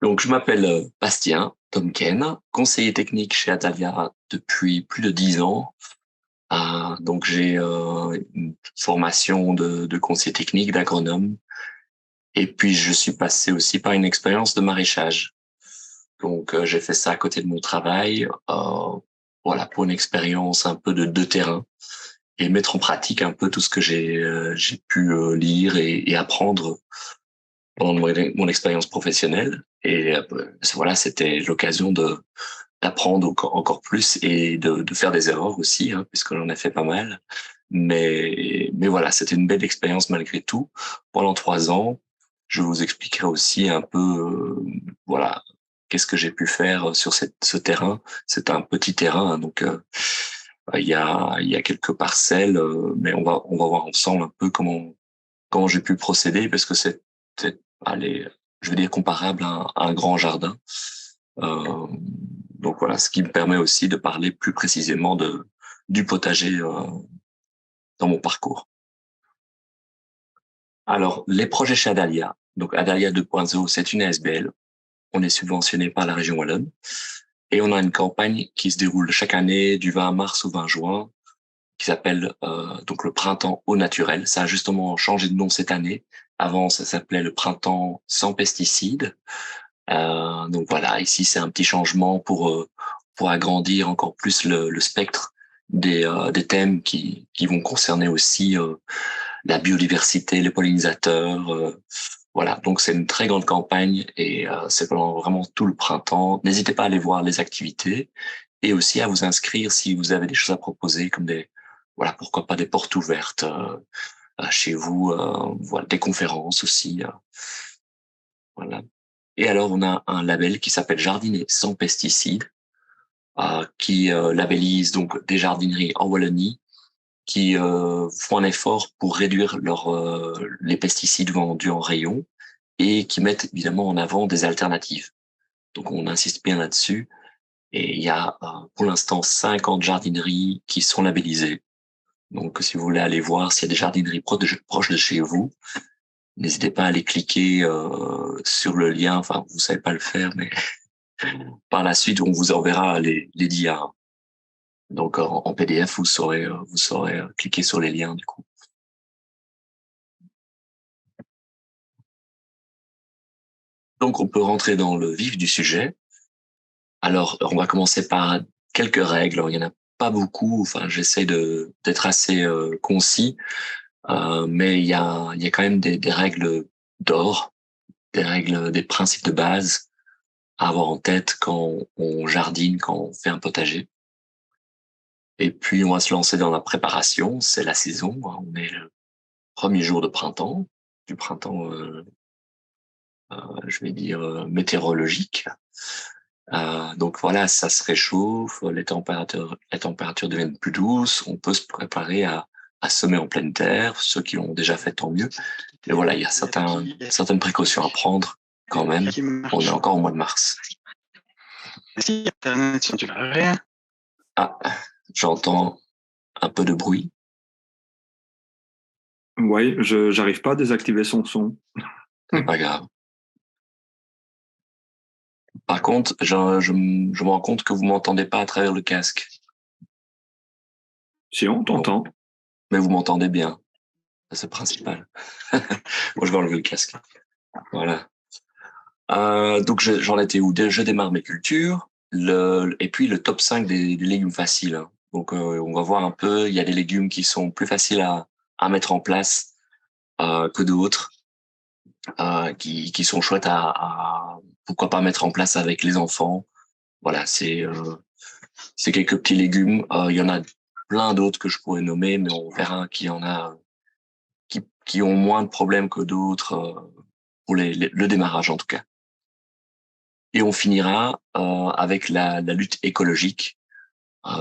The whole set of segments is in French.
Donc, je m'appelle Bastien Tomken, conseiller technique chez Atalia depuis plus de 10 ans. Donc, j'ai une formation de conseiller technique, d'agronome. Et puis, je suis passé aussi par une expérience de maraîchage. Donc, j'ai fait ça à côté de mon travail, voilà, pour une expérience un peu de terrain et mettre en pratique un peu tout ce que j'ai pu lire et apprendre pendant mon expérience professionnelle. Et voilà, c'était l'occasion de d'apprendre encore plus et de faire des erreurs aussi, hein, puisque j'en ai fait pas mal. Mais voilà, c'était une belle expérience malgré tout. Pendant 3 ans, je vous expliquerai aussi un peu, voilà, qu'est-ce que j'ai pu faire sur ce terrain. C'est un petit terrain, hein, donc il y a quelques parcelles, mais on va voir ensemble un peu comment j'ai pu procéder, parce que allez, je vais dire comparable à un grand jardin. Euh, donc voilà, ce qui me permet aussi de parler plus précisément du potager dans mon parcours. Alors, les projets chez Adalia. Donc, Adalia 2.0, c'est une ASBL. On est subventionné par la région Wallonne. Et on a une campagne qui se déroule chaque année du 20 mars au 20 juin, qui s'appelle donc le printemps au naturel. Ça a justement changé de nom cette année. Avant, ça s'appelait le printemps sans pesticides. Donc voilà, ici c'est un petit changement pour agrandir encore plus le spectre des thèmes qui vont concerner aussi la biodiversité, les pollinisateurs. Voilà, donc c'est une très grande campagne et c'est pendant vraiment tout le printemps. N'hésitez pas à aller voir les activités et aussi à vous inscrire si vous avez des choses à proposer, comme voilà, pourquoi pas des portes ouvertes chez vous, voilà, des conférences aussi. Voilà. Et alors, on a un label qui s'appelle Jardiner sans pesticides, qui labellise donc des jardineries en Wallonie qui font un effort pour réduire les pesticides vendus en rayon et qui mettent évidemment en avant des alternatives. Donc, on insiste bien là-dessus. Et il y a pour l'instant 50 jardineries qui sont labellisées. Donc, si vous voulez aller voir s'il y a des jardineries proches de chez vous, n'hésitez pas à aller cliquer sur le lien. Enfin, vous savez pas le faire, mais par la suite, on vous enverra les dias. Donc en PDF, vous saurez cliquer sur les liens du coup. Donc on peut rentrer dans le vif du sujet. Alors on va commencer par quelques règles. Alors, il y en a pas beaucoup. Enfin, j'essaie de d'être assez concis, mais il y a quand même des règles d'or, des règles, des principes de base à avoir en tête quand on jardine, quand on fait un potager. Et puis on va se lancer dans la préparation. C'est la saison, hein. On est le premier jour de printemps, du printemps, je vais dire, météorologique. Donc voilà, ça se réchauffe, les températures deviennent plus douces, on peut se préparer à semer en pleine terre, ceux qui l'ont déjà fait, tant mieux. Mais voilà, il y a certaines précautions à prendre quand même. Qui On est marche. encore au mois de mars. Si Internet, si tu n'as rien. Ah, j'entends un peu de bruit. Oui, je j'arrive pas à désactiver son son. C'est pas grave. Par contre, je me rends compte que vous m'entendez pas à travers le casque. Si on Bon, t'entend. mais vous m'entendez bien. Ça, c'est le principal. Moi, je vais enlever le casque. Voilà. Donc, j'en étais où? Je démarre mes cultures. Et puis, le top 5 des légumes faciles, hein. Donc, on va voir un peu. Il y a des légumes qui sont plus faciles à mettre en place que d'autres, qui sont chouettes pourquoi pas mettre en place avec les enfants. Voilà, c'est quelques petits légumes. Il y en a plein d'autres que je pourrais nommer, mais on verra qu'il y en a qui ont moins de problèmes que d'autres pour le démarrage en tout cas. Et on finira avec la lutte écologique.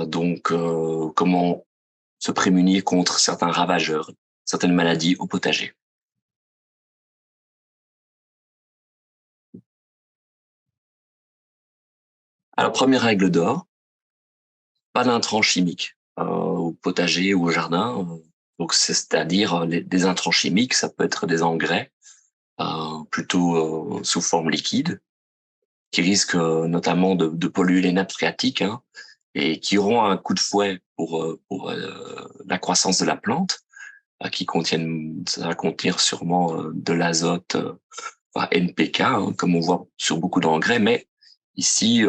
Donc, comment se prémunir contre certains ravageurs, certaines maladies au potager. Alors, première règle d'or, pas d'intrants chimiques au potager ou au jardin. Donc, c'est-à-dire des intrants chimiques, ça peut être des engrais, plutôt sous forme liquide. qui risquent notamment de polluer les nappes phréatiques, hein, et qui auront un coup de fouet pour la croissance de la plante, ça va contenir sûrement de l'azote, enfin NPK, hein, comme on voit sur beaucoup d'engrais, mais ici,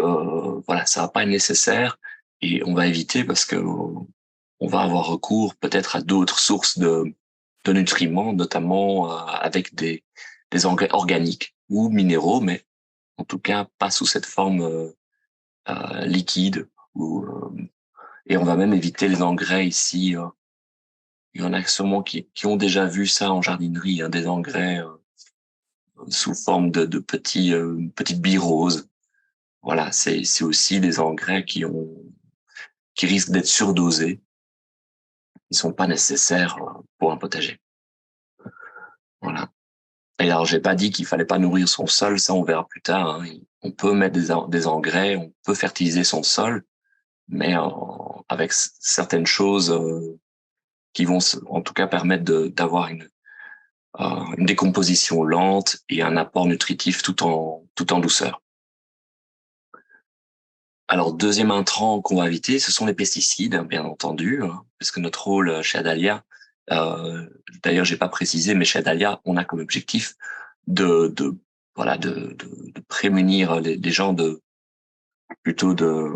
voilà, ça va pas être nécessaire et on va éviter parce que on va avoir recours peut-être à d'autres sources de nutriments, notamment avec des engrais organiques ou minéraux, mais en tout cas pas sous cette forme liquide. Et on va même éviter les engrais ici. Il y en a sûrement qui ont déjà vu ça en jardinerie, hein, des engrais sous forme de petites billes roses. Voilà, c'est aussi des engrais qui risquent d'être surdosés. Ils sont pas nécessaires pour un potager. Voilà. Et alors, j'ai pas dit qu'il fallait pas nourrir son sol, ça on verra plus tard, hein. On peut mettre des engrais, on peut fertiliser son sol, mais avec certaines choses qui vont en tout cas permettre d'avoir une décomposition lente et un apport nutritif tout en douceur. Alors, deuxième intrant qu'on va éviter, ce sont les pesticides, hein, bien entendu, hein, parce que notre rôle chez Adalia, euh, d'ailleurs, j'ai pas précisé, mais chez Adalia, on a comme objectif de voilà de prémunir les gens plutôt de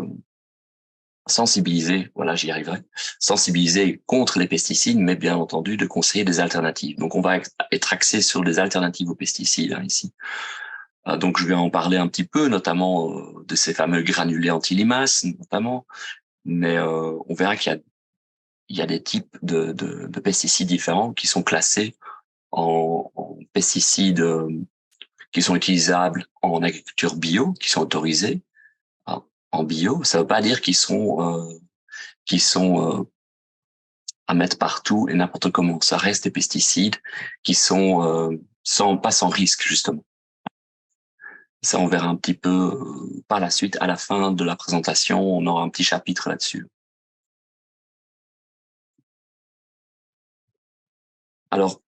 sensibiliser, voilà, j'y arriverai, sensibiliser contre les pesticides, mais bien entendu de conseiller des alternatives. Donc, on va être axé sur des alternatives aux pesticides, hein, ici. Donc, je vais en parler un petit peu, notamment de ces fameux granulés anti-limaces, notamment. Mais on verra il y a des types de pesticides différents qui sont classés en pesticides qui sont utilisables en agriculture bio, qui sont autorisés en bio. Ça veut pas dire qu'ils sont à mettre partout et n'importe comment. Ça reste des pesticides qui sont pas sans risque, justement. Ça, on verra un petit peu par la suite. À la fin de la présentation, on aura un petit chapitre là-dessus. Alors,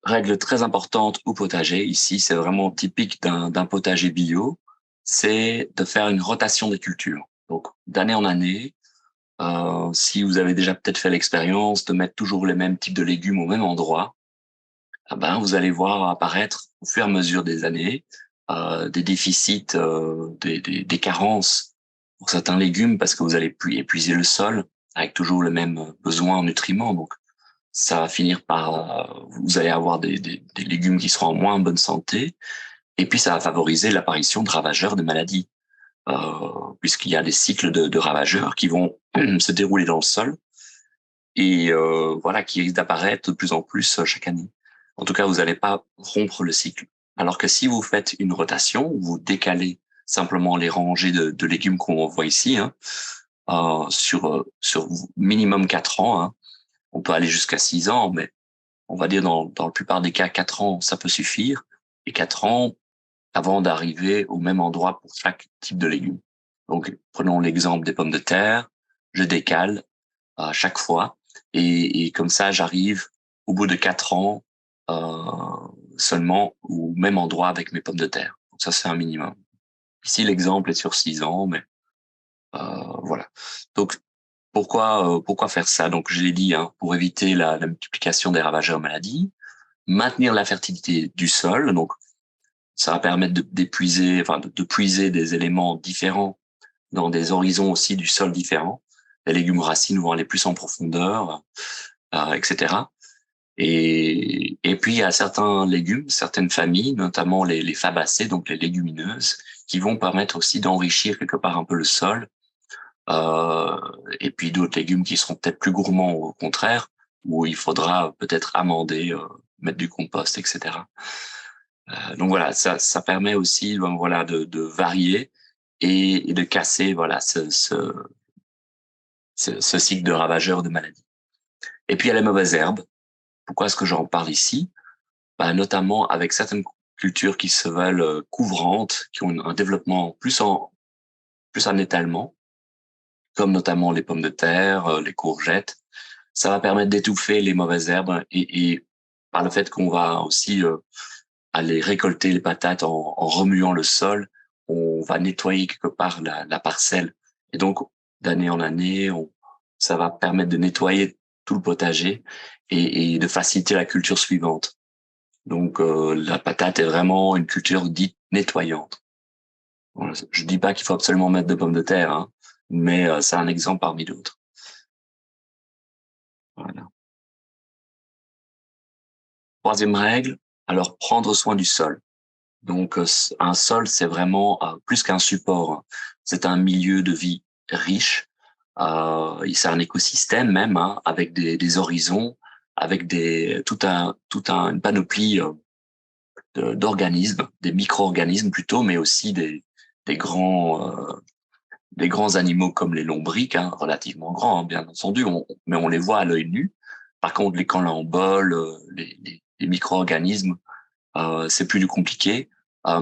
règle très importante au potager, ici, c'est vraiment typique d'un potager bio, c'est de faire une rotation des cultures. Donc, d'année en année, si vous avez déjà peut-être fait l'expérience de mettre toujours les mêmes types de légumes au même endroit, ah ben, vous allez voir apparaître au fur et à mesure des années des déficits, des carences pour certains légumes parce que vous allez plus épuiser le sol avec toujours le même besoin en nutriments. Donc, ça va finir par, vous allez avoir des légumes qui seront en moins bonne santé, et puis ça va favoriser l'apparition de ravageurs de maladies, puisqu'il y a des cycles de ravageurs qui vont se dérouler dans le sol et voilà qui risquent d'apparaître de plus en plus chaque année. En tout cas, vous n'allez pas rompre le cycle. Alors que si vous faites une rotation, vous décalez simplement les rangées de légumes qu'on voit ici, hein, sur minimum 4 ans, hein. On peut aller jusqu'à 6 ans, mais on va dire dans la plupart des cas, 4 ans, ça peut suffire. Et 4 ans avant d'arriver au même endroit pour chaque type de légumes. Donc, prenons l'exemple des pommes de terre. Je décale à chaque fois. Et comme ça, j'arrive au bout de 4 ans seulement au même endroit avec mes pommes de terre. Donc ça, c'est un minimum. Ici, l'exemple est sur 6 ans, mais voilà. Donc, pourquoi faire ça? Donc, je l'ai dit, hein, pour éviter la multiplication des ravageurs maladies, maintenir la fertilité du sol. Donc, ça va permettre d'épuiser, enfin, de puiser des éléments différents dans des horizons aussi du sol différents. Les légumes racines vont aller plus en profondeur, etc. Et puis, il y a certains légumes, certaines familles, notamment les fabacées, donc les légumineuses, qui vont permettre aussi d'enrichir quelque part un peu le sol. Et puis d'autres légumes qui seront peut-être plus gourmands au contraire, où il faudra peut-être amender, mettre du compost, etc. Donc voilà, ça permet aussi, ben, voilà, de varier et de casser, voilà, ce cycle de ravageurs de maladies. Et puis il y a les mauvaises herbes. Pourquoi est-ce que j'en parle ici? Ben, notamment avec certaines cultures qui se veulent couvrantes, qui ont un développement plus en étalement, comme notamment les pommes de terre, les courgettes. Ça va permettre d'étouffer les mauvaises herbes et par le fait qu'on va aussi aller récolter les patates en remuant le sol, on va nettoyer quelque part la parcelle. Et donc, d'année en année, ça va permettre de nettoyer tout le potager et de faciliter la culture suivante. Donc, la patate est vraiment une culture dite nettoyante. Voilà. Je dis pas qu'il faut absolument mettre de pommes de terre, hein, mais c'est un exemple parmi d'autres. Voilà. Troisième règle, alors prendre soin du sol. Donc, un sol, c'est vraiment plus qu'un support, hein. C'est un milieu de vie riche. C'est un écosystème même, hein, avec des horizons, avec une panoplie d'organismes, des micro-organismes plutôt, mais aussi des grands animaux comme les lombrics, hein, relativement grands, hein, bien entendu, mais on les voit à l'œil nu. Par contre, les calemboles, les micro-organismes, c'est plus compliqué,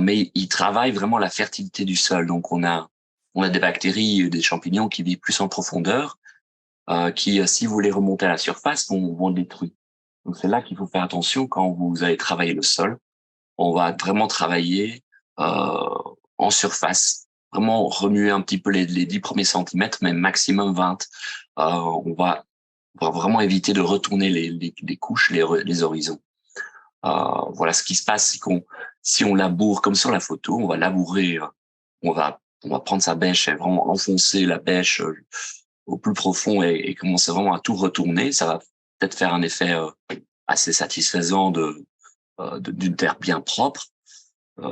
mais ils travaillent vraiment la fertilité du sol. Donc, on a des bactéries, des champignons qui vivent plus en profondeur, qui, si vous les remontez à la surface, vont détruire. Donc, c'est là qu'il faut faire attention quand vous allez travailler le sol. On va vraiment travailler en surface, vraiment remuer un petit peu les 10 premiers centimètres, mais maximum 20. On va vraiment éviter de retourner les couches, les horizons. Voilà, ce qui se passe, c'est si on laboure comme sur la photo, on va labourer, on va prendre sa bêche et vraiment enfoncer la bêche au plus profond et commencer vraiment à tout retourner. Ça va peut-être faire un effet assez satisfaisant d'une terre bien propre.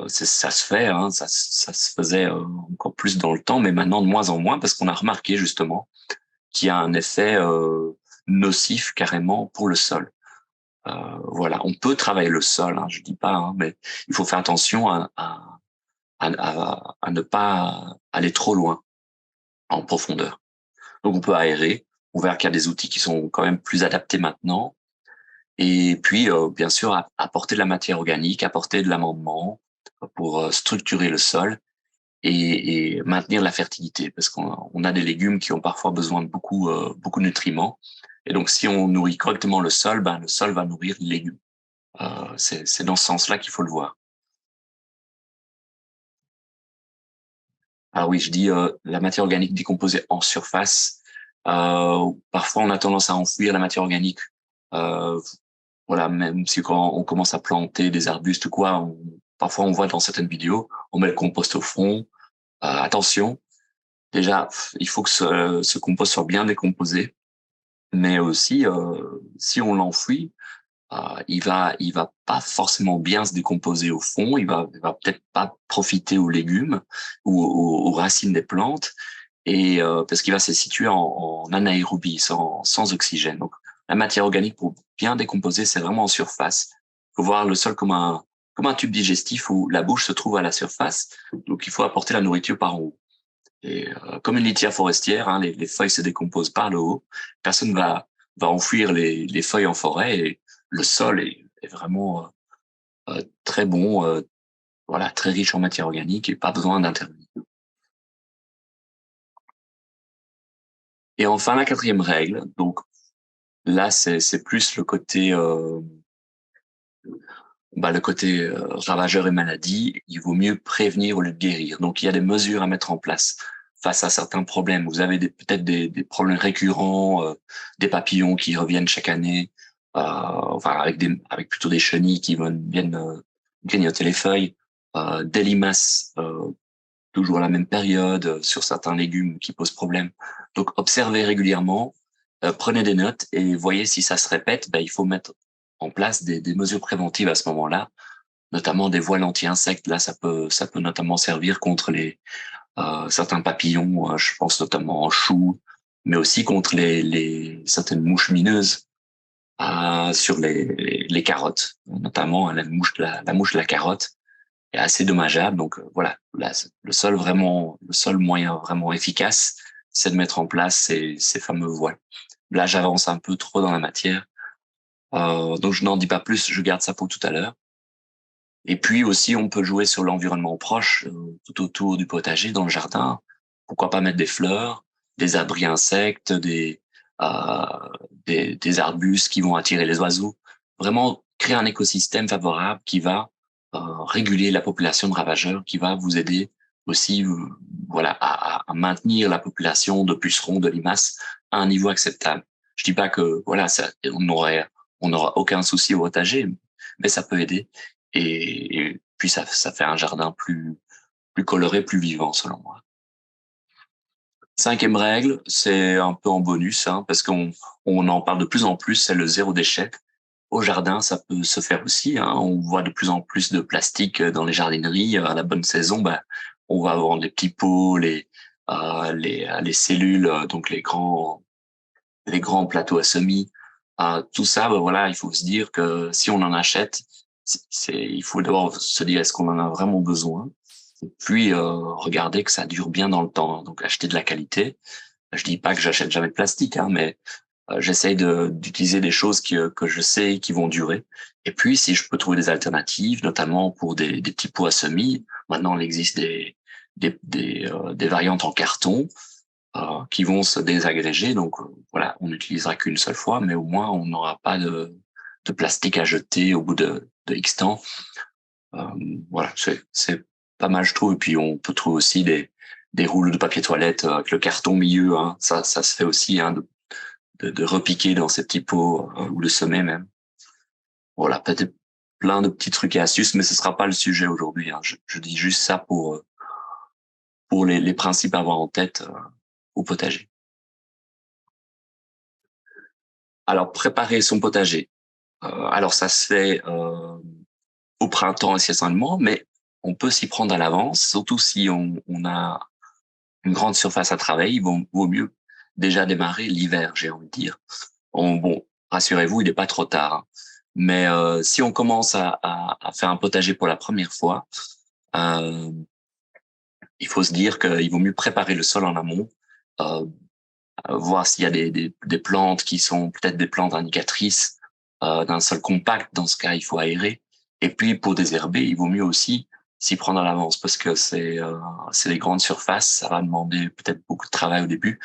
Ça se fait, hein, ça se faisait encore plus dans le temps, mais maintenant de moins en moins parce qu'on a remarqué justement qu'il y a un effet nocif carrément pour le sol. Voilà, on peut travailler le sol, hein, je dis pas, hein, mais il faut faire attention à ne pas aller trop loin en profondeur. Donc on peut aérer. On verra qu'il y a des outils qui sont quand même plus adaptés maintenant. Et puis, bien sûr, apporter de la matière organique, apporter de l'amendement pour structurer le sol et maintenir la fertilité, parce qu'on a des légumes qui ont parfois besoin de beaucoup de nutriments. Et donc, si on nourrit correctement le sol, ben le sol va nourrir les légumes. C'est dans ce sens-là qu'il faut le voir. Ah oui, je dis la matière organique décomposée en surface. Parfois, on a tendance à enfouir la matière organique. Euh, voilà, même si quand on commence à planter des arbustes ou quoi, parfois on voit dans certaines vidéos, on met le compost au fond. Attention, déjà, il faut que ce compost soit bien décomposé, mais aussi, si on l'enfouit, il va pas forcément bien se décomposer au fond, il va peut-être pas profiter aux légumes ou aux racines des plantes, et parce qu'il va se situer en anaérobie, sans oxygène. Donc, la matière organique pour bien décomposer, c'est vraiment en surface. Il faut voir le sol comme un tube digestif où la bouche se trouve à la surface, donc il faut apporter la nourriture par en haut. Et comme une litière forestière, hein, les feuilles se décomposent par le haut. Personne va enfouir les feuilles en forêt et le sol est vraiment très bon, voilà, très riche en matière organique et pas besoin d'intervenir. Et enfin, la quatrième règle, donc là, c'est plus le côté ravageur et maladie. Il vaut mieux prévenir au lieu de guérir. Donc, il y a des mesures à mettre en place face à certains problèmes. Vous avez peut-être des problèmes récurrents, des papillons qui reviennent chaque année, enfin avec plutôt des chenilles qui viennent grignoter les feuilles, des limaces toujours à la même période sur certains légumes qui posent problème. Donc, observez régulièrement, prenez des notes et voyez si ça se répète. Ben, il faut mettre en place des mesures préventives à ce moment-là, notamment des voiles anti-insectes. Là, ça peut notamment servir contre certains papillons, je pense notamment en choux, mais aussi contre certaines mouches mineuses sur les carottes, notamment la mouche de la carotte est assez dommageable. Donc voilà, là, le seul moyen vraiment efficace, c'est de mettre en place ces fameux voiles. Là, j'avance un peu trop dans la matière, donc je n'en dis pas plus. Je garde ça pour tout à l'heure. Et puis aussi, on peut jouer sur l'environnement proche, tout autour du potager, dans le jardin. Pourquoi pas mettre des fleurs, des abris insectes, euh, des arbustes qui vont attirer les oiseaux. Vraiment créer un écosystème favorable qui va réguler la population de ravageurs, qui va vous aider aussi voilà à maintenir la population de pucerons de limaces à un niveau acceptable. Je dis pas que voilà ça on n'aura aucun souci au potager, mais ça peut aider et puis ça fait un jardin plus coloré, plus vivant selon moi. Cinquième règle, c'est un peu en bonus, hein, parce qu'on en parle de plus en plus, c'est le zéro déchet. Au jardin, ça peut se faire aussi, hein. On voit de plus en plus de plastique dans les jardineries. À la bonne saison, on va avoir les petits pots, les cellules, donc les grands plateaux à semis. Tout ça, voilà, il faut se dire que si on en achète, il faut d'abord se dire est-ce qu'on en a vraiment besoin, et puis regarder que ça dure bien dans le temps. Donc acheter de la qualité. Je dis pas que j'achète jamais de plastique, hein, mais j'essaye d'utiliser des choses que je sais qui vont durer. Et puis, si je peux trouver des alternatives, notamment pour des petits pots à semis, maintenant il existe des variantes en carton qui vont se désagréger. Donc voilà, on n'utilisera qu'une seule fois, mais au moins on n'aura pas de plastique à jeter au bout de X temps. Euh, voilà, c'est pas mal je trouve. Et puis on peut trouver aussi des rouleaux de papier toilette avec le carton au milieu. Hein. Ça se fait aussi, hein, de repiquer dans ces petits pots ou de semer même. Voilà, peut-être plein de petits trucs et astuces, mais ce sera pas le sujet aujourd'hui. Hein. Je dis juste ça pour les principes à avoir en tête au potager. Alors, préparer son potager. Alors, ça se fait au printemps essentiellement, mais on peut s'y prendre à l'avance, surtout si on a une grande surface à travailler. Il vaut mieux déjà démarrer l'hiver, j'ai envie de dire. Bon, rassurez-vous, il n'est pas trop tard. Hein. Mais si on commence à faire un potager pour la première fois, euh, il faut se dire qu'il vaut mieux préparer le sol en amont, euh, voir s'il y a des plantes qui sont peut-être des plantes indicatrices d'un sol compact. Dans ce cas, il faut aérer. Et puis pour désherber, il vaut mieux aussi s'y prendre à l'avance parce que c'est les grandes surfaces, ça va demander peut-être beaucoup de travail au début.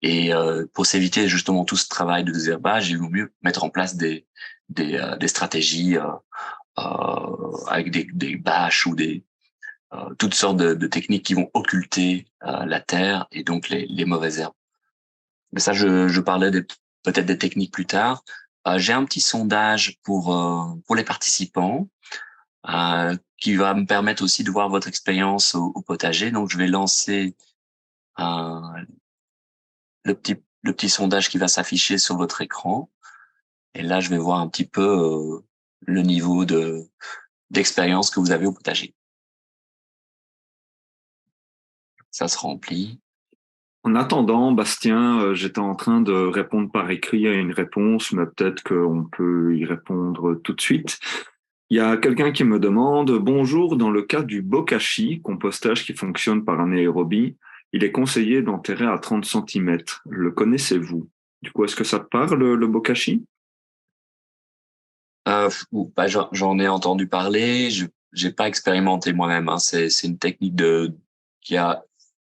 Et pour s'éviter justement tout ce travail de désherbage, il vaut mieux mettre en place des stratégies avec des bâches ou toutes sortes de techniques qui vont occulter la terre et donc les mauvaises herbes. Mais ça, je parlais peut-être des techniques plus tard. J'ai un petit sondage pour les participants qui va me permettre aussi de voir votre expérience au potager. Donc, je vais lancer euh, le petit sondage qui va s'afficher sur votre écran. Et là, je vais voir un petit peu le niveau d'expérience que vous avez au potager. Ça se remplit. En attendant, Bastien, j'étais en train de répondre par écrit à une réponse, mais peut-être qu'on peut y répondre tout de suite. Il y a quelqu'un qui me demande, bonjour, dans le cas du bokashi, compostage qui fonctionne par anaérobie, il est conseillé d'enterrer à 30 cm. Le connaissez-vous? Du coup, est-ce que ça te parle, le bokashi? J'en ai entendu parler. Je j'ai pas expérimenté moi-même. Hein. C'est une technique qui a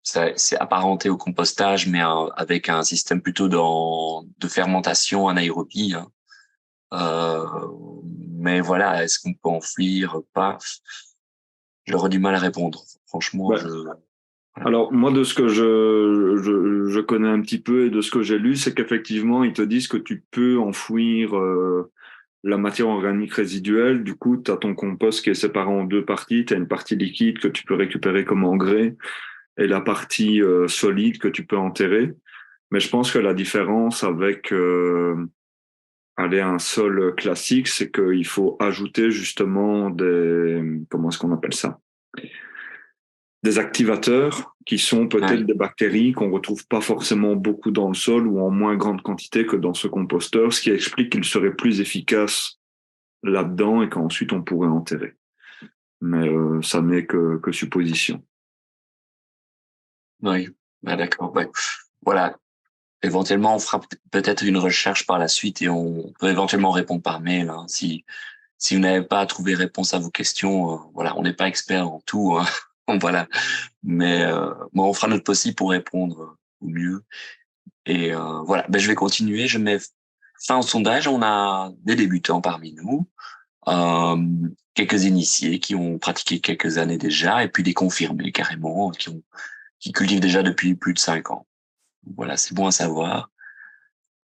c'est apparenté au compostage, mais avec un système plutôt de fermentation anaérobie. Hein. Euh, mais voilà, est-ce qu'on peut enfouir? Pas. J'aurais du mal à répondre. Franchement, Ouais. Alors, moi, de ce que je connais un petit peu et de ce que j'ai lu, c'est qu'effectivement, ils te disent que tu peux enfouir la matière organique résiduelle. Du coup, tu as ton compost qui est séparé en deux parties. Tu as une partie liquide que tu peux récupérer comme engrais et la partie solide que tu peux enterrer. Mais je pense que la différence avec aller à un sol classique, c'est qu'il faut ajouter justement comment est-ce qu'on appelle ça? Des activateurs qui sont peut-être ouais. des bactéries qu'on retrouve pas forcément beaucoup dans le sol ou en moins grande quantité que dans ce composteur, ce qui explique qu'il serait plus efficace là-dedans et qu'ensuite on pourrait enterrer. Mais ça n'est que supposition. Oui, d'accord. Ouais. Voilà. Éventuellement, on fera peut-être une recherche par la suite et on peut éventuellement répondre par mail. Hein. Si vous n'avez pas trouvé réponse à vos questions, voilà, on n'est pas expert en tout. Hein. Voilà. Mais bon, on fera notre possible pour répondre au mieux. Et voilà. Je vais continuer. Je mets fin au sondage. On a des débutants parmi nous. Euh, quelques initiés qui ont pratiqué quelques années déjà, et puis des confirmés carrément, qui cultivent déjà depuis plus de 5 ans. Voilà, c'est bon à savoir.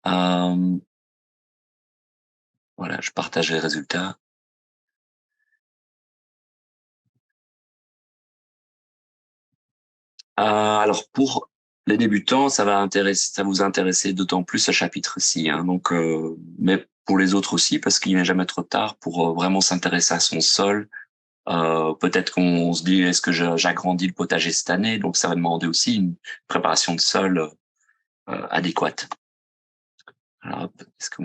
Voilà, je partage les résultats. Alors pour les débutants, ça vous intéresser d'autant plus ce chapitre-ci, hein. Donc, mais pour les autres aussi, parce qu'il n'est jamais trop tard pour vraiment s'intéresser à son sol. Peut-être qu'on se dit, est-ce que j'agrandis le potager cette année? Donc, ça va demander aussi une préparation de sol adéquate. Alors, hop, est-ce que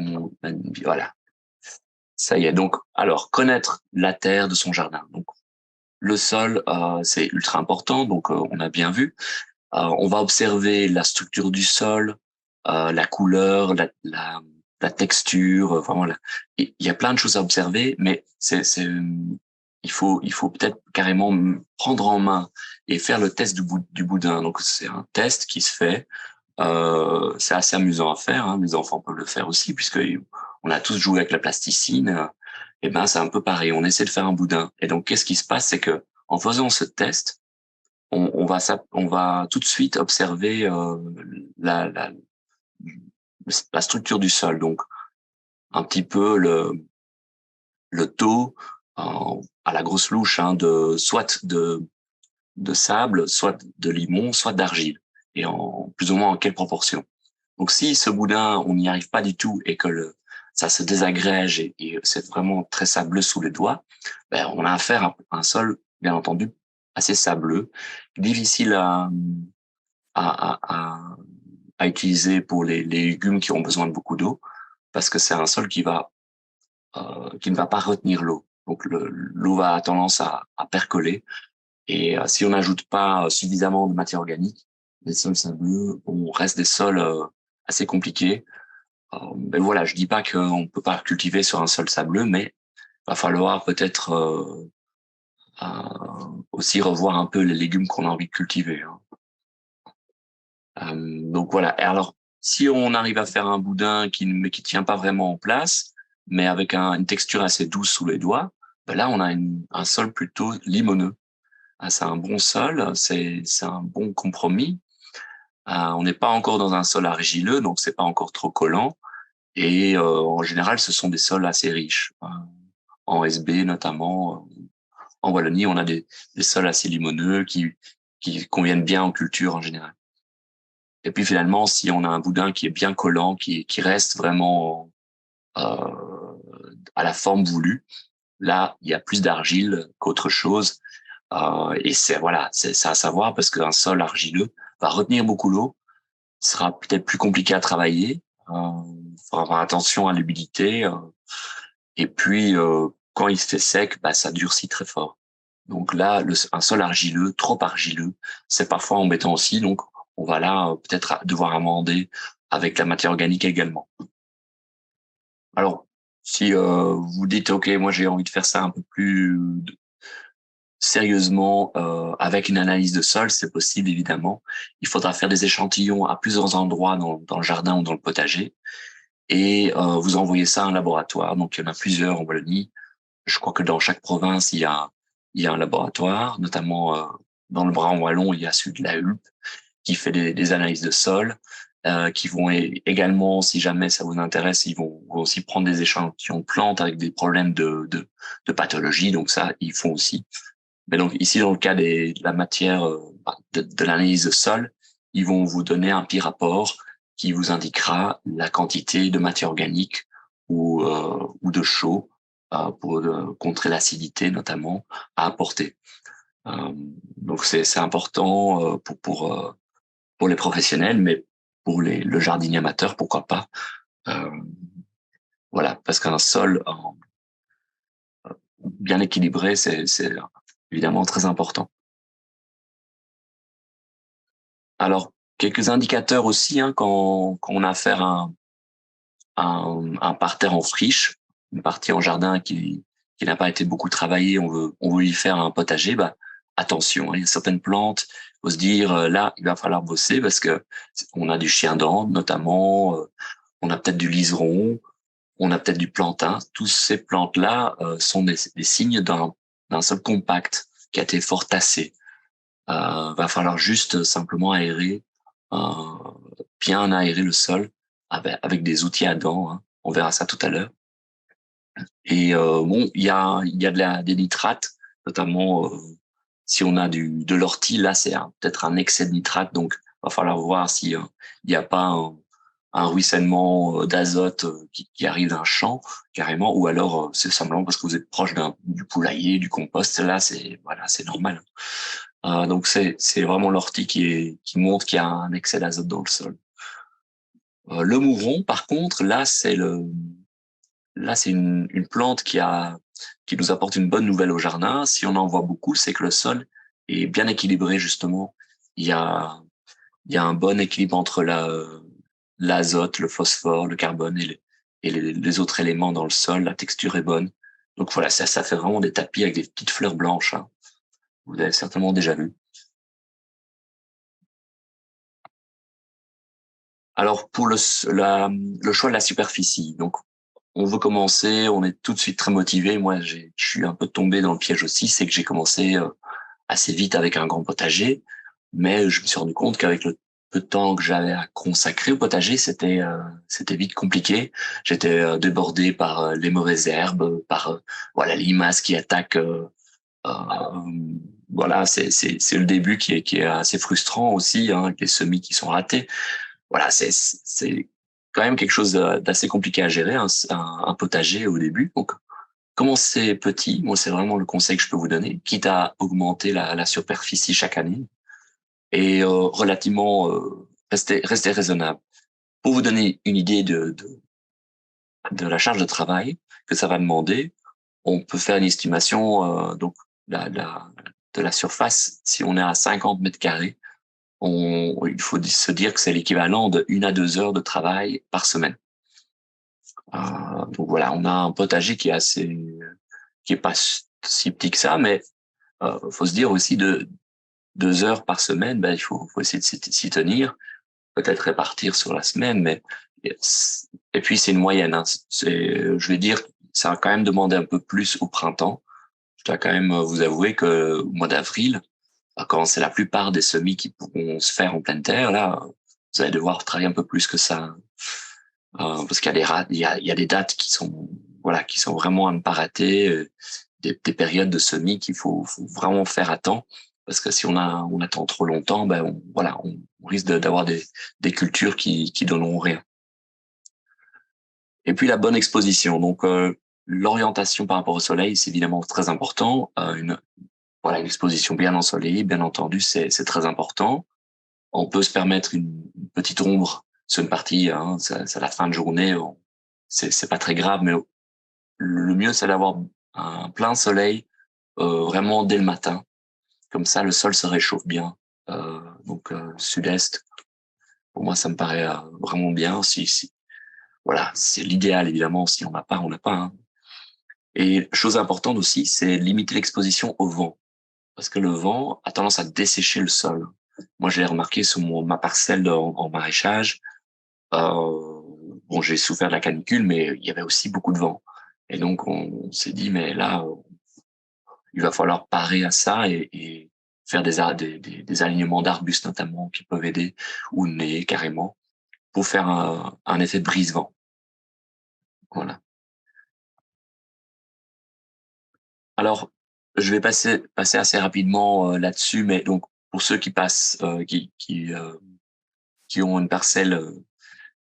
voilà, ça y est. Donc, alors connaître la terre de son jardin. Donc, le sol, c'est ultra important. Donc, on a bien vu. On va observer la structure du sol, la couleur, la texture. Vraiment, il y a plein de choses à observer, mais il faut peut-être carrément prendre en main et faire le test du boudin. Donc, c'est un test qui se fait. C'est assez amusant à faire, hein. Les enfants peuvent le faire aussi, puisque on a tous joué avec la plasticine. Et ben, c'est un peu pareil. On essaie de faire un boudin. Et donc, qu'est-ce qui se passe, c'est que en faisant ce test, on va tout de suite observer la, la, la structure du sol, donc un petit peu le taux à la grosse louche, hein, soit de sable, soit de limon, soit d'argile, et en plus ou moins en quelle proportion. Donc si ce boudin on n'y arrive pas du tout et que ça se désagrège et c'est vraiment très sableux sous les doigts, ben on a affaire à un sol bien entendu assez sableux, difficile à, à, à utiliser pour les légumes qui ont besoin de beaucoup d'eau, parce que c'est un sol qui ne va pas retenir l'eau. Donc l'eau va avoir tendance à percoler. Et si on n'ajoute pas suffisamment de matière organique, les sols sableux, on reste des sols assez compliqués. Mais voilà, je dis pas qu'on peut pas cultiver sur un sol sableux, mais va falloir peut-être aussi revoir un peu les légumes qu'on a envie de cultiver, hein. Donc voilà. Et alors, si on arrive à faire un boudin qui tient pas vraiment en place, mais avec une texture assez douce sous les doigts, ben là on a un sol plutôt limoneux. Ah, c'est un bon sol, c'est un bon compromis. On n'est pas encore dans un sol argileux, donc c'est pas encore trop collant. Et en général, ce sont des sols assez riches. En SB notamment, en Wallonie, on a des sols assez limoneux qui conviennent bien aux cultures en général. Et puis finalement, si on a un boudin qui est bien collant, qui reste vraiment à la forme voulue, là, il y a plus d'argile qu'autre chose. Et c'est à savoir parce qu'un sol argileux va retenir beaucoup l'eau, sera peut-être plus compliqué à travailler. Faut avoir attention à l'humidité. Et puis quand il se fait sec, bah ça durcit très fort. Donc là, un sol argileux, trop argileux, c'est parfois embêtant aussi. Donc on va là peut-être devoir amender avec la matière organique également. Alors si vous dites ok, moi j'ai envie de faire ça un peu plus sérieusement avec une analyse de sol, c'est possible évidemment. Il faudra faire des échantillons à plusieurs endroits dans le jardin ou dans le potager et vous envoyez ça à un laboratoire. Donc il y en a plusieurs en Wallonie. Je crois que dans chaque province il y a un laboratoire, notamment dans le Brabant wallon, il y a celui de la Hulpe qui fait des analyses de sol. Qui vont également, si jamais ça vous intéresse, ils vont aussi prendre des échantillons de plantes avec des problèmes de pathologie. Donc ça, ils font aussi. Mais donc ici, dans le cas de la matière, de l'analyse de sol, ils vont vous donner un petit rapport qui vous indiquera la quantité de matière organique ou de chaux pour contrer l'acidité notamment à apporter. Donc c'est important pour les professionnels, mais pour le jardinier amateur, pourquoi pas. Voilà, parce qu'un sol bien équilibré, c'est évidemment très important. Alors, quelques indicateurs aussi, hein, quand on a affaire à un parterre en friche, une partie en jardin qui n'a pas été beaucoup travaillée, on veut y faire un potager, bah, attention, hein, il y a certaines plantes, faut se dire, là, il va falloir bosser parce que on a du chien d'Inde, notamment, on a peut-être du liseron, on a peut-être du plantain. Tous ces plantes-là sont des signes d'un sol compact qui a été fort tassé. Va falloir juste simplement aérer, bien aérer le sol avec des outils à dents. Hein. On verra ça tout à l'heure. Et bon, il y a des nitrates, notamment si on a de l'ortie, là c'est peut-être un excès de nitrate, donc va falloir voir si il n'y a pas un ruissellement d'azote qui arrive d'un champ carrément, ou alors c'est simplement parce que vous êtes proche du poulailler, du compost. Là c'est normal. Donc c'est vraiment l'ortie qui montre qu'il y a un excès d'azote dans le sol. Le mouron, par contre, là, c'est une plante qui nous apporte une bonne nouvelle au jardin. Si on en voit beaucoup, c'est que le sol est bien équilibré, justement. Il y a un bon équilibre entre l'azote, le phosphore, le carbone et les autres éléments dans le sol. La texture est bonne. Donc voilà, ça fait vraiment des tapis avec des petites fleurs blanches. Hein. Vous avez certainement déjà vu. Alors, pour le choix de la superficie, donc, on veut commencer, on est tout de suite très motivé. Moi, je suis un peu tombé dans le piège aussi, c'est que j'ai commencé assez vite avec un grand potager, mais je me suis rendu compte qu'avec le peu de temps que j'avais à consacrer au potager, c'était vite compliqué. J'étais débordé par les mauvaises herbes, par voilà les limaces qui attaquent. Voilà, c'est le début qui est assez frustrant aussi, hein, avec les semis qui sont ratés. Voilà, c'est quand même quelque chose d'assez compliqué à gérer, un potager au début. Donc, commencez petit, moi, c'est vraiment le conseil que je peux vous donner, quitte à augmenter la superficie chaque année et relativement rester raisonnable. Pour vous donner une idée de la charge de travail que ça va demander, on peut faire une estimation donc de la surface. Si on est à 50 mètres carrés, il faut se dire que c'est l'équivalent de 1 à 2 heures de travail par semaine. Donc voilà, on a un potager qui est pas si petit que ça, mais faut se dire aussi de 2 heures par semaine, ben faut essayer de s'y tenir, peut-être répartir sur la semaine, mais et puis c'est une moyenne. Hein. Je vais dire, ça va quand même demander un peu plus au printemps. Je dois quand même vous avouer que au mois d'avril, quand c'est la plupart des semis qui pourront se faire en pleine terre, là, vous allez devoir travailler un peu plus que ça. Parce qu'il y a il y a des dates qui sont vraiment à ne pas rater, des périodes de semis faut vraiment faire à temps. Parce que si on attend trop longtemps, ben, on risque d'avoir des cultures qui donneront rien. Et puis la bonne exposition. Donc, l'orientation par rapport au soleil, c'est évidemment très important. Une exposition bien ensoleillée, bien entendu, c'est très important. On peut se permettre une petite ombre sur une partie, hein, c'est la fin de journée, c'est pas très grave, mais le mieux c'est d'avoir un plein soleil vraiment dès le matin. Comme ça, le sol se réchauffe bien. Sud-est, pour moi, ça me paraît vraiment bien. Voilà, c'est l'idéal évidemment. Si on n'a pas, on n'a pas. Hein. Et chose importante aussi, c'est limiter l'exposition au vent, parce que le vent a tendance à dessécher le sol. Moi, j'ai remarqué sur ma parcelle en maraîchage. Bon, j'ai souffert de la canicule, mais il y avait aussi beaucoup de vent. Et donc, on s'est dit, mais là, il va falloir parer à ça et faire des alignements d'arbustes notamment qui peuvent aider, ou de nez carrément, pour faire un effet de brise-vent. Voilà. Alors, je vais passer assez rapidement là-dessus, mais donc pour ceux qui passent, qui ont une parcelle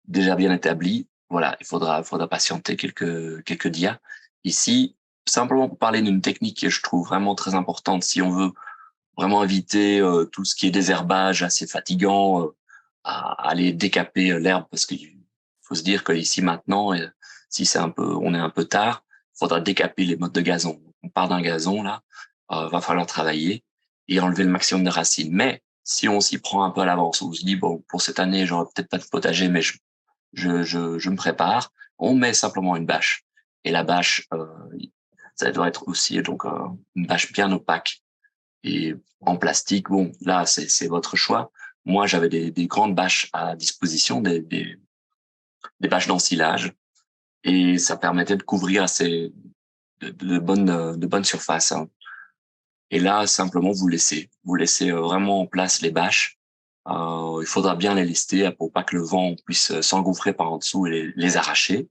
déjà bien établie, voilà, il faudra patienter quelques dias. Ici, simplement pour parler d'une technique que je trouve vraiment très importante si on veut vraiment éviter tout ce qui est désherbage assez fatigant, à aller décaper l'herbe, parce qu'il faut se dire que ici maintenant, si on est un peu tard, il faudra décaper les mottes de gazon. On part d'un gazon là, va falloir travailler et enlever le maximum de racines. Mais si on s'y prend un peu à l'avance, on se dit bon, pour cette année, j'aurai peut-être pas de potager, mais je me prépare. On met simplement une bâche et la bâche, ça doit être aussi donc une bâche bien opaque et en plastique. Bon, là c'est votre choix. Moi, j'avais des grandes bâches à disposition, des bâches d'ensilage. et ça permettait de couvrir de bonnes surfaces, hein. Et là, simplement, vous laissez vraiment en place les bâches. Il faudra bien les lister pour pas que le vent puisse s'engouffrer par en dessous et les arracher.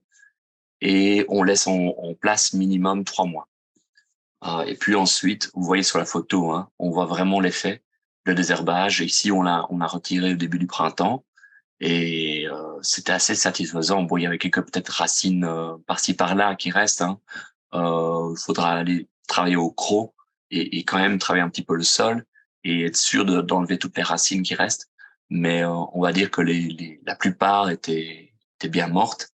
Et on laisse en place minimum 3 mois. Et puis ensuite, vous voyez sur la photo, hein, on voit vraiment l'effet de désherbage. Ici, on a retiré au début du printemps et c'était assez satisfaisant. Bon, il y avait quelques peut-être racines par-ci par-là qui restent, hein. Il faudra aller travailler au croc et quand même travailler un petit peu le sol et être sûr d'enlever toutes les racines qui restent. Mais on va dire que la plupart étaient bien mortes.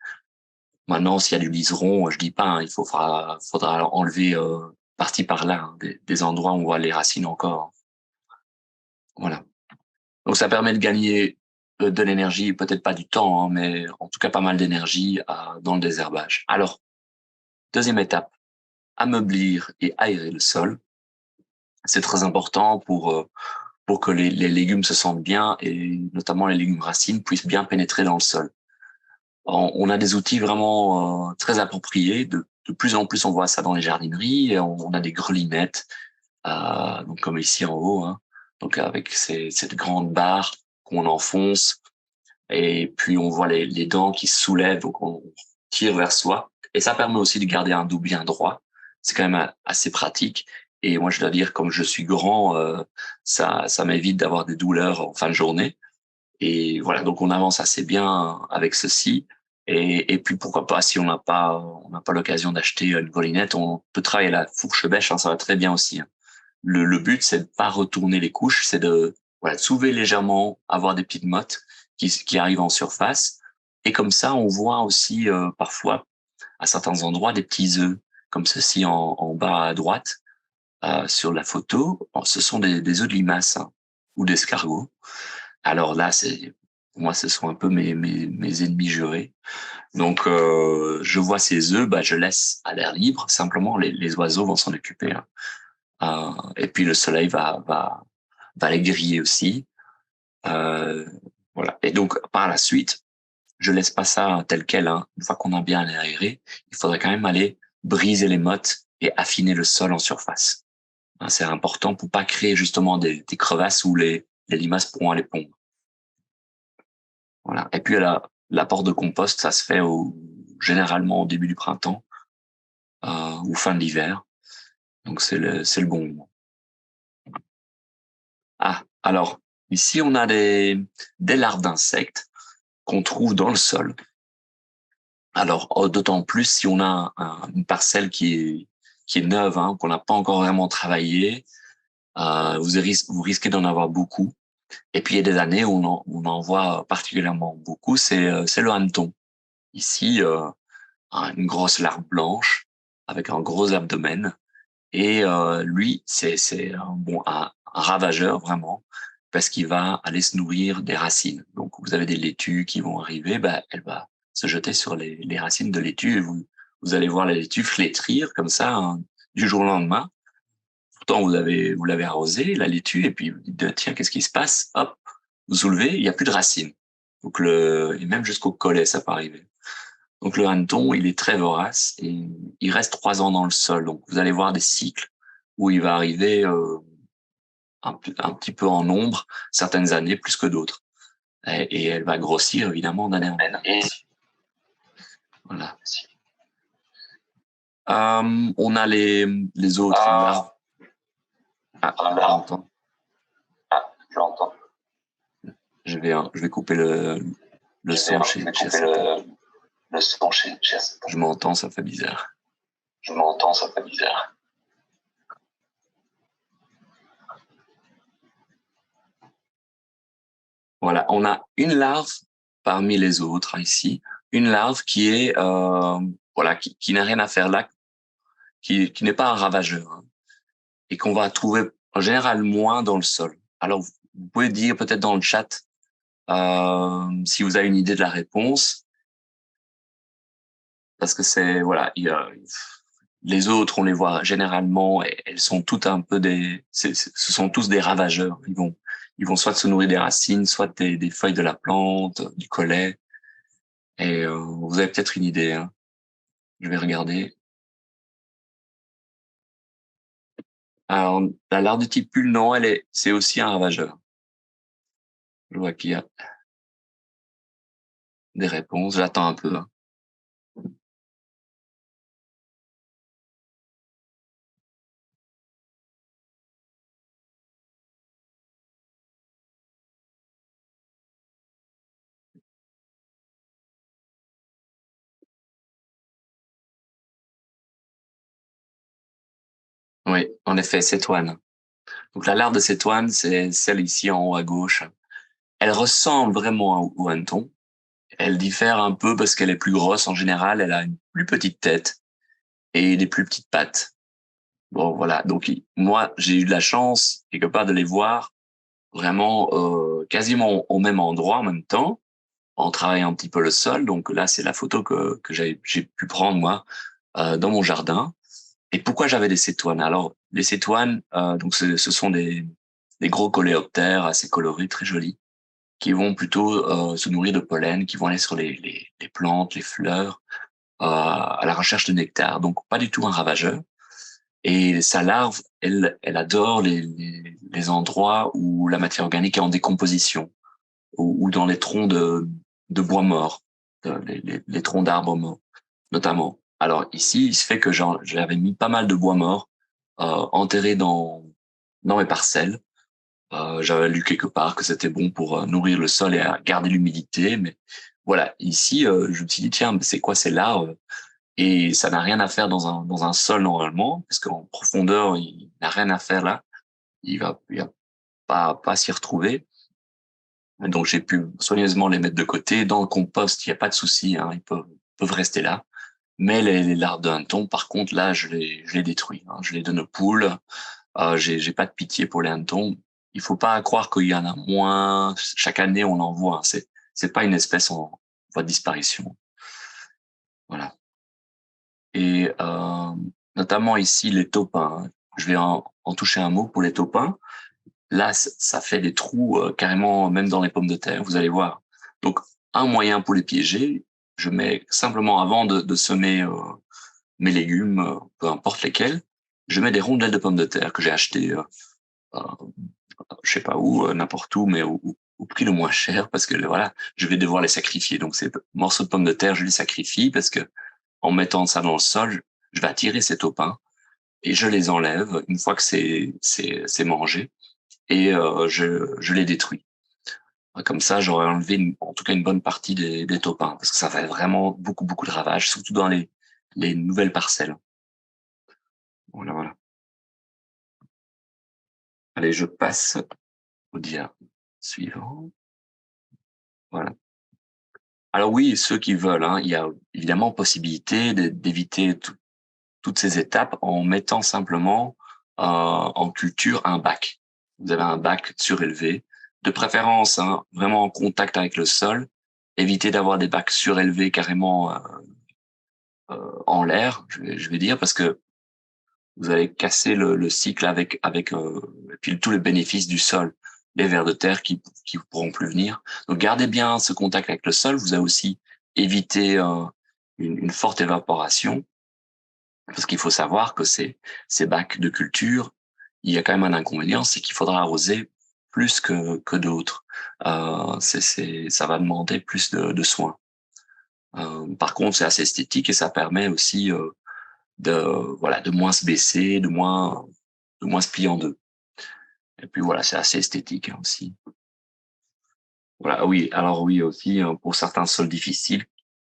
Maintenant, s'il y a du liseron, je dis pas, hein, faudra enlever par-ci par-là, hein, des endroits où on voit les racines encore. Voilà. Donc ça permet de gagner de l'énergie, peut-être pas du temps, hein, mais en tout cas pas mal d'énergie dans le désherbage. Alors, deuxième étape, ameublir et aérer le sol. C'est très important pour que les légumes se sentent bien et notamment les légumes racines puissent bien pénétrer dans le sol. On a des outils vraiment très appropriés. De plus en plus, on voit ça dans les jardineries. Et on a des grelinettes, donc comme ici en haut, hein, donc avec cette grande barre qu'on enfonce et puis on voit les dents qui se soulèvent, donc on tire vers soi. Et ça permet aussi de garder un dos bien droit. C'est quand même assez pratique. Et moi, je dois dire, comme je suis grand, ça m'évite d'avoir des douleurs en fin de journée. Et voilà, donc on avance assez bien avec ceci. Et puis pourquoi pas, si on n'a pas l'occasion d'acheter une volinette, on peut travailler la fourche bêche, hein, ça va très bien aussi, hein. Le but, c'est de pas retourner les couches, c'est de soulever légèrement, avoir des petites mottes qui arrivent en surface. Et comme ça, on voit aussi parfois à certains endroits des petits œufs, comme ceci en bas à droite sur la photo. Ce sont des œufs de limace, hein, ou d'escargot. Alors là, pour moi, ce sont un peu mes ennemis jurés. Donc, je vois ces œufs, je laisse à l'air libre. Simplement, les oiseaux vont s'en occuper, hein. Et puis le soleil va les griller aussi. Voilà. Et donc, par la suite, je laisse pas ça tel quel, hein. Une fois qu'on a bien aéré, il faudrait quand même aller briser les mottes et affiner le sol en surface, hein. C'est important pour pas créer justement des crevasses où les limaces pourront aller pondre. Voilà. Et puis l'apport de compost, ça se fait généralement au début du printemps ou fin de l'hiver. Donc c'est le bon moment. Ah, alors ici on a des larves d'insectes qu'on trouve dans le sol. Alors d'autant plus si on a une parcelle qui est neuve, hein, qu'on n'a pas encore vraiment travaillé, vous risquez d'en avoir beaucoup. Et puis il y a des années où on en voit particulièrement beaucoup, c'est le hanneton. Ici, une grosse larve blanche avec un gros abdomen. Et lui, c'est un ravageur vraiment, parce qu'il va aller se nourrir des racines. Donc vous avez des laitues qui vont arriver, elle va se jeter sur les racines de laitue et vous allez voir la laitue flétrir comme ça, hein, du jour au lendemain. Pourtant vous l'avez arrosé la laitue et puis vous dites tiens, qu'est-ce qui se passe? Hop, vous soulevez, il y a plus de racines. Donc et même jusqu'au collet ça peut arriver. Donc le hanneton, il est très vorace et il reste 3 ans dans le sol. Donc vous allez voir des cycles où il va arriver un petit peu en nombre certaines années plus que d'autres. Et elle va grossir évidemment d'année en année. Voilà. On a les autres larves. Ah, j'entends. J'entends. Je vais couper le son chez Le son chez Je m'entends, ça fait bizarre. Je m'entends, ça fait bizarre. Voilà, on a une larve parmi les autres ici, une larve qui est qui n'a rien à faire là, qui n'est pas un ravageur, hein, et qu'on va trouver en général moins dans le sol. Alors vous pouvez dire peut-être dans le chat si vous avez une idée de la réponse, parce que les autres, on les voit généralement, elles sont toutes un peu ce sont tous des ravageurs. Ils vont soit se nourrir des racines, soit des feuilles de la plante, du collet. Et vous avez peut-être une idée, hein. Je vais regarder. Alors, la larve de type pull, non, c'est aussi un ravageur. Je vois qu'il y a des réponses. J'attends un peu, hein. Oui, en effet, cétoine. Donc, la larve de cétoine, c'est celle ici en haut à gauche. Elle ressemble vraiment au hanneton. Elle diffère un peu parce qu'elle est plus grosse en général. Elle a une plus petite tête et des plus petites pattes. Bon, voilà. Donc, moi, j'ai eu de la chance, quelque part, de les voir vraiment quasiment au même endroit en même temps, en travaillant un petit peu le sol. Donc là, c'est la photo que j'ai pu prendre, moi, dans mon jardin. Et pourquoi j'avais des cétoines? Alors, les cétoines, donc ce sont des gros coléoptères assez colorés, très jolis, qui vont plutôt se nourrir de pollen, qui vont aller sur les plantes, les fleurs, à la recherche de nectar. Donc, pas du tout un ravageur. Et sa larve, elle adore les endroits où la matière organique est en décomposition, ou dans les troncs de bois morts, les troncs d'arbres morts, notamment. Alors ici, il se fait que j'avais mis pas mal de bois morts enterrés dans mes parcelles. J'avais lu quelque part que c'était bon pour nourrir le sol et garder l'humidité, mais voilà, ici, je me suis dit, tiens, mais c'est quoi ces larves? Et ça n'a rien à faire dans un sol normalement, parce qu'en profondeur, il n'a rien à faire là. Il va pas s'y retrouver. Donc j'ai pu soigneusement les mettre de côté. Dans le compost, il n'y a pas de souci, hein, peuvent rester là. Mais les larves de hanneton, par contre, là, je les détruis, hein. Je les donne aux poules. J'ai pas de pitié pour les hannetons. Il faut pas croire qu'il y en a moins. Chaque année, on en voit, hein. C'est pas une espèce en voie de disparition. Voilà. Et notamment ici, les taupins, hein. Je vais en toucher un mot pour les taupins. Là, ça fait des trous carrément même dans les pommes de terre, vous allez voir. Donc, un moyen pour les piéger, je mets simplement avant de semer mes légumes, peu importe lesquels, je mets des rondelles de pommes de terre que j'ai achetées, euh, je sais pas où, n'importe où, mais au prix le moins cher, parce que voilà, je vais devoir les sacrifier. Donc, ces morceaux de pommes de terre, je les sacrifie parce que en mettant ça dans le sol, je vais attirer ces taupins et je les enlève une fois que c'est mangé et je les détruis. Comme ça, j'aurais enlevé en tout cas une bonne partie des taupins, parce que ça fait vraiment beaucoup de ravages, surtout dans les nouvelles parcelles. Voilà, voilà. Allez, je passe au dia suivant. Voilà. Alors oui, ceux qui veulent, hein, il y a évidemment possibilité d'éviter toutes ces étapes en mettant simplement en culture un bac. Vous avez un bac surélevé, de préférence hein, vraiment en contact avec le sol. Évitez d'avoir des bacs surélevés carrément en l'air, je vais dire, parce que vous allez casser le cycle avec et puis tous les bénéfices du sol, les vers de terre qui pourront plus venir. Donc gardez bien ce contact avec le sol. Vous allez aussi éviter une forte évaporation, parce qu'il faut savoir que ces bacs de culture, il y a quand même un inconvénient, c'est qu'il faudra arroser plus que d'autres. Ça va demander plus de soins. Par contre, c'est assez esthétique et ça permet aussi de voilà de moins se baisser, de moins se plier en deux. Et puis voilà, c'est assez esthétique hein, aussi. Voilà, oui. Alors oui aussi pour certains sols difficiles,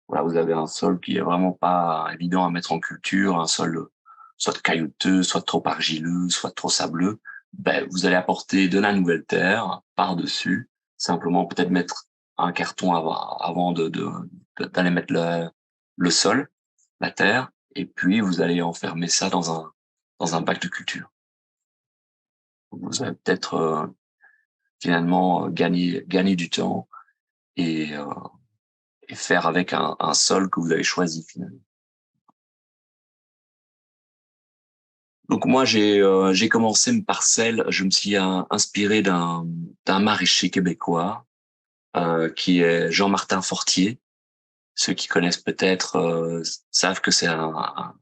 voilà, vous avez un sol qui est vraiment pas évident à mettre en culture, un sol soit caillouteux, soit trop argileux, soit trop sableux. Ben vous allez apporter de la nouvelle terre par-dessus, simplement peut-être mettre un carton avant d'aller mettre le sol, la terre, et puis vous allez enfermer ça dans un bac de culture. Vous allez peut-être finalement gagner du temps et, euh, et faire avec un sol que vous avez choisi finalement. Donc moi j'ai commencé une parcelle, je me suis inspiré d'un maraîcher québécois qui est Jean-Martin Fortier. ceux qui connaissent peut-être savent que c'est un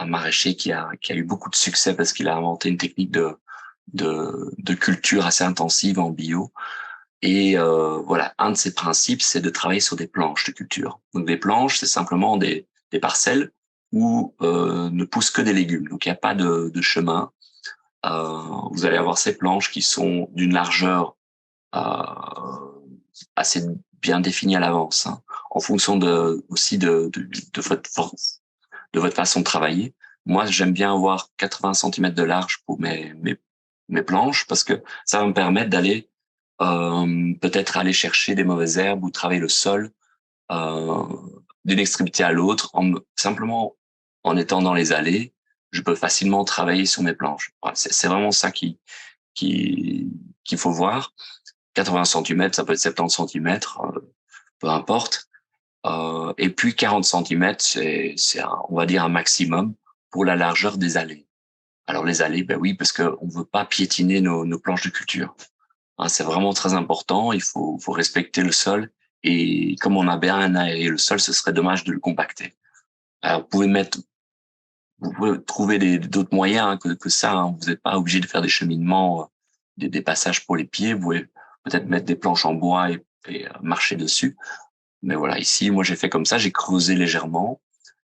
maraîcher qui a eu beaucoup de succès parce qu'il a inventé une technique de culture assez intensive en bio. Et voilà, un de ses principes, c'est de travailler sur des planches de culture. Donc des planches, c'est simplement des parcelles où ne poussent que des légumes. Donc il n'y a pas de chemin. Vous allez avoir ces planches qui sont d'une largeur assez bien définie à l'avance, hein, en fonction aussi de votre façon de travailler. Moi, j'aime bien avoir 80 centimètres de large pour mes planches parce que ça va me permettre d'aller peut-être aller chercher des mauvaises herbes ou travailler le sol euh, d'une extrémité à l'autre. Simplement en étant dans les allées, je peux facilement travailler sur mes planches. Voilà, c'est vraiment ça qu'il faut voir. 80 centimètres, ça peut être 70 centimètres, peu importe. Et puis 40 centimètres, on va dire un maximum pour la largeur des allées. Alors les allées, ben oui, parce que on veut pas piétiner nos planches de culture. Hein, c'est vraiment très important. Il faut respecter le sol. Et comme on a bien aéré le sol, ce serait dommage de le compacter. Alors, vous pouvez trouver d'autres moyens hein, que ça. Hein. Vous n'êtes pas obligé de faire des cheminements, des passages pour les pieds. Vous pouvez peut-être mettre des planches en bois et marcher dessus. Mais voilà, ici, moi, j'ai fait comme ça. J'ai creusé légèrement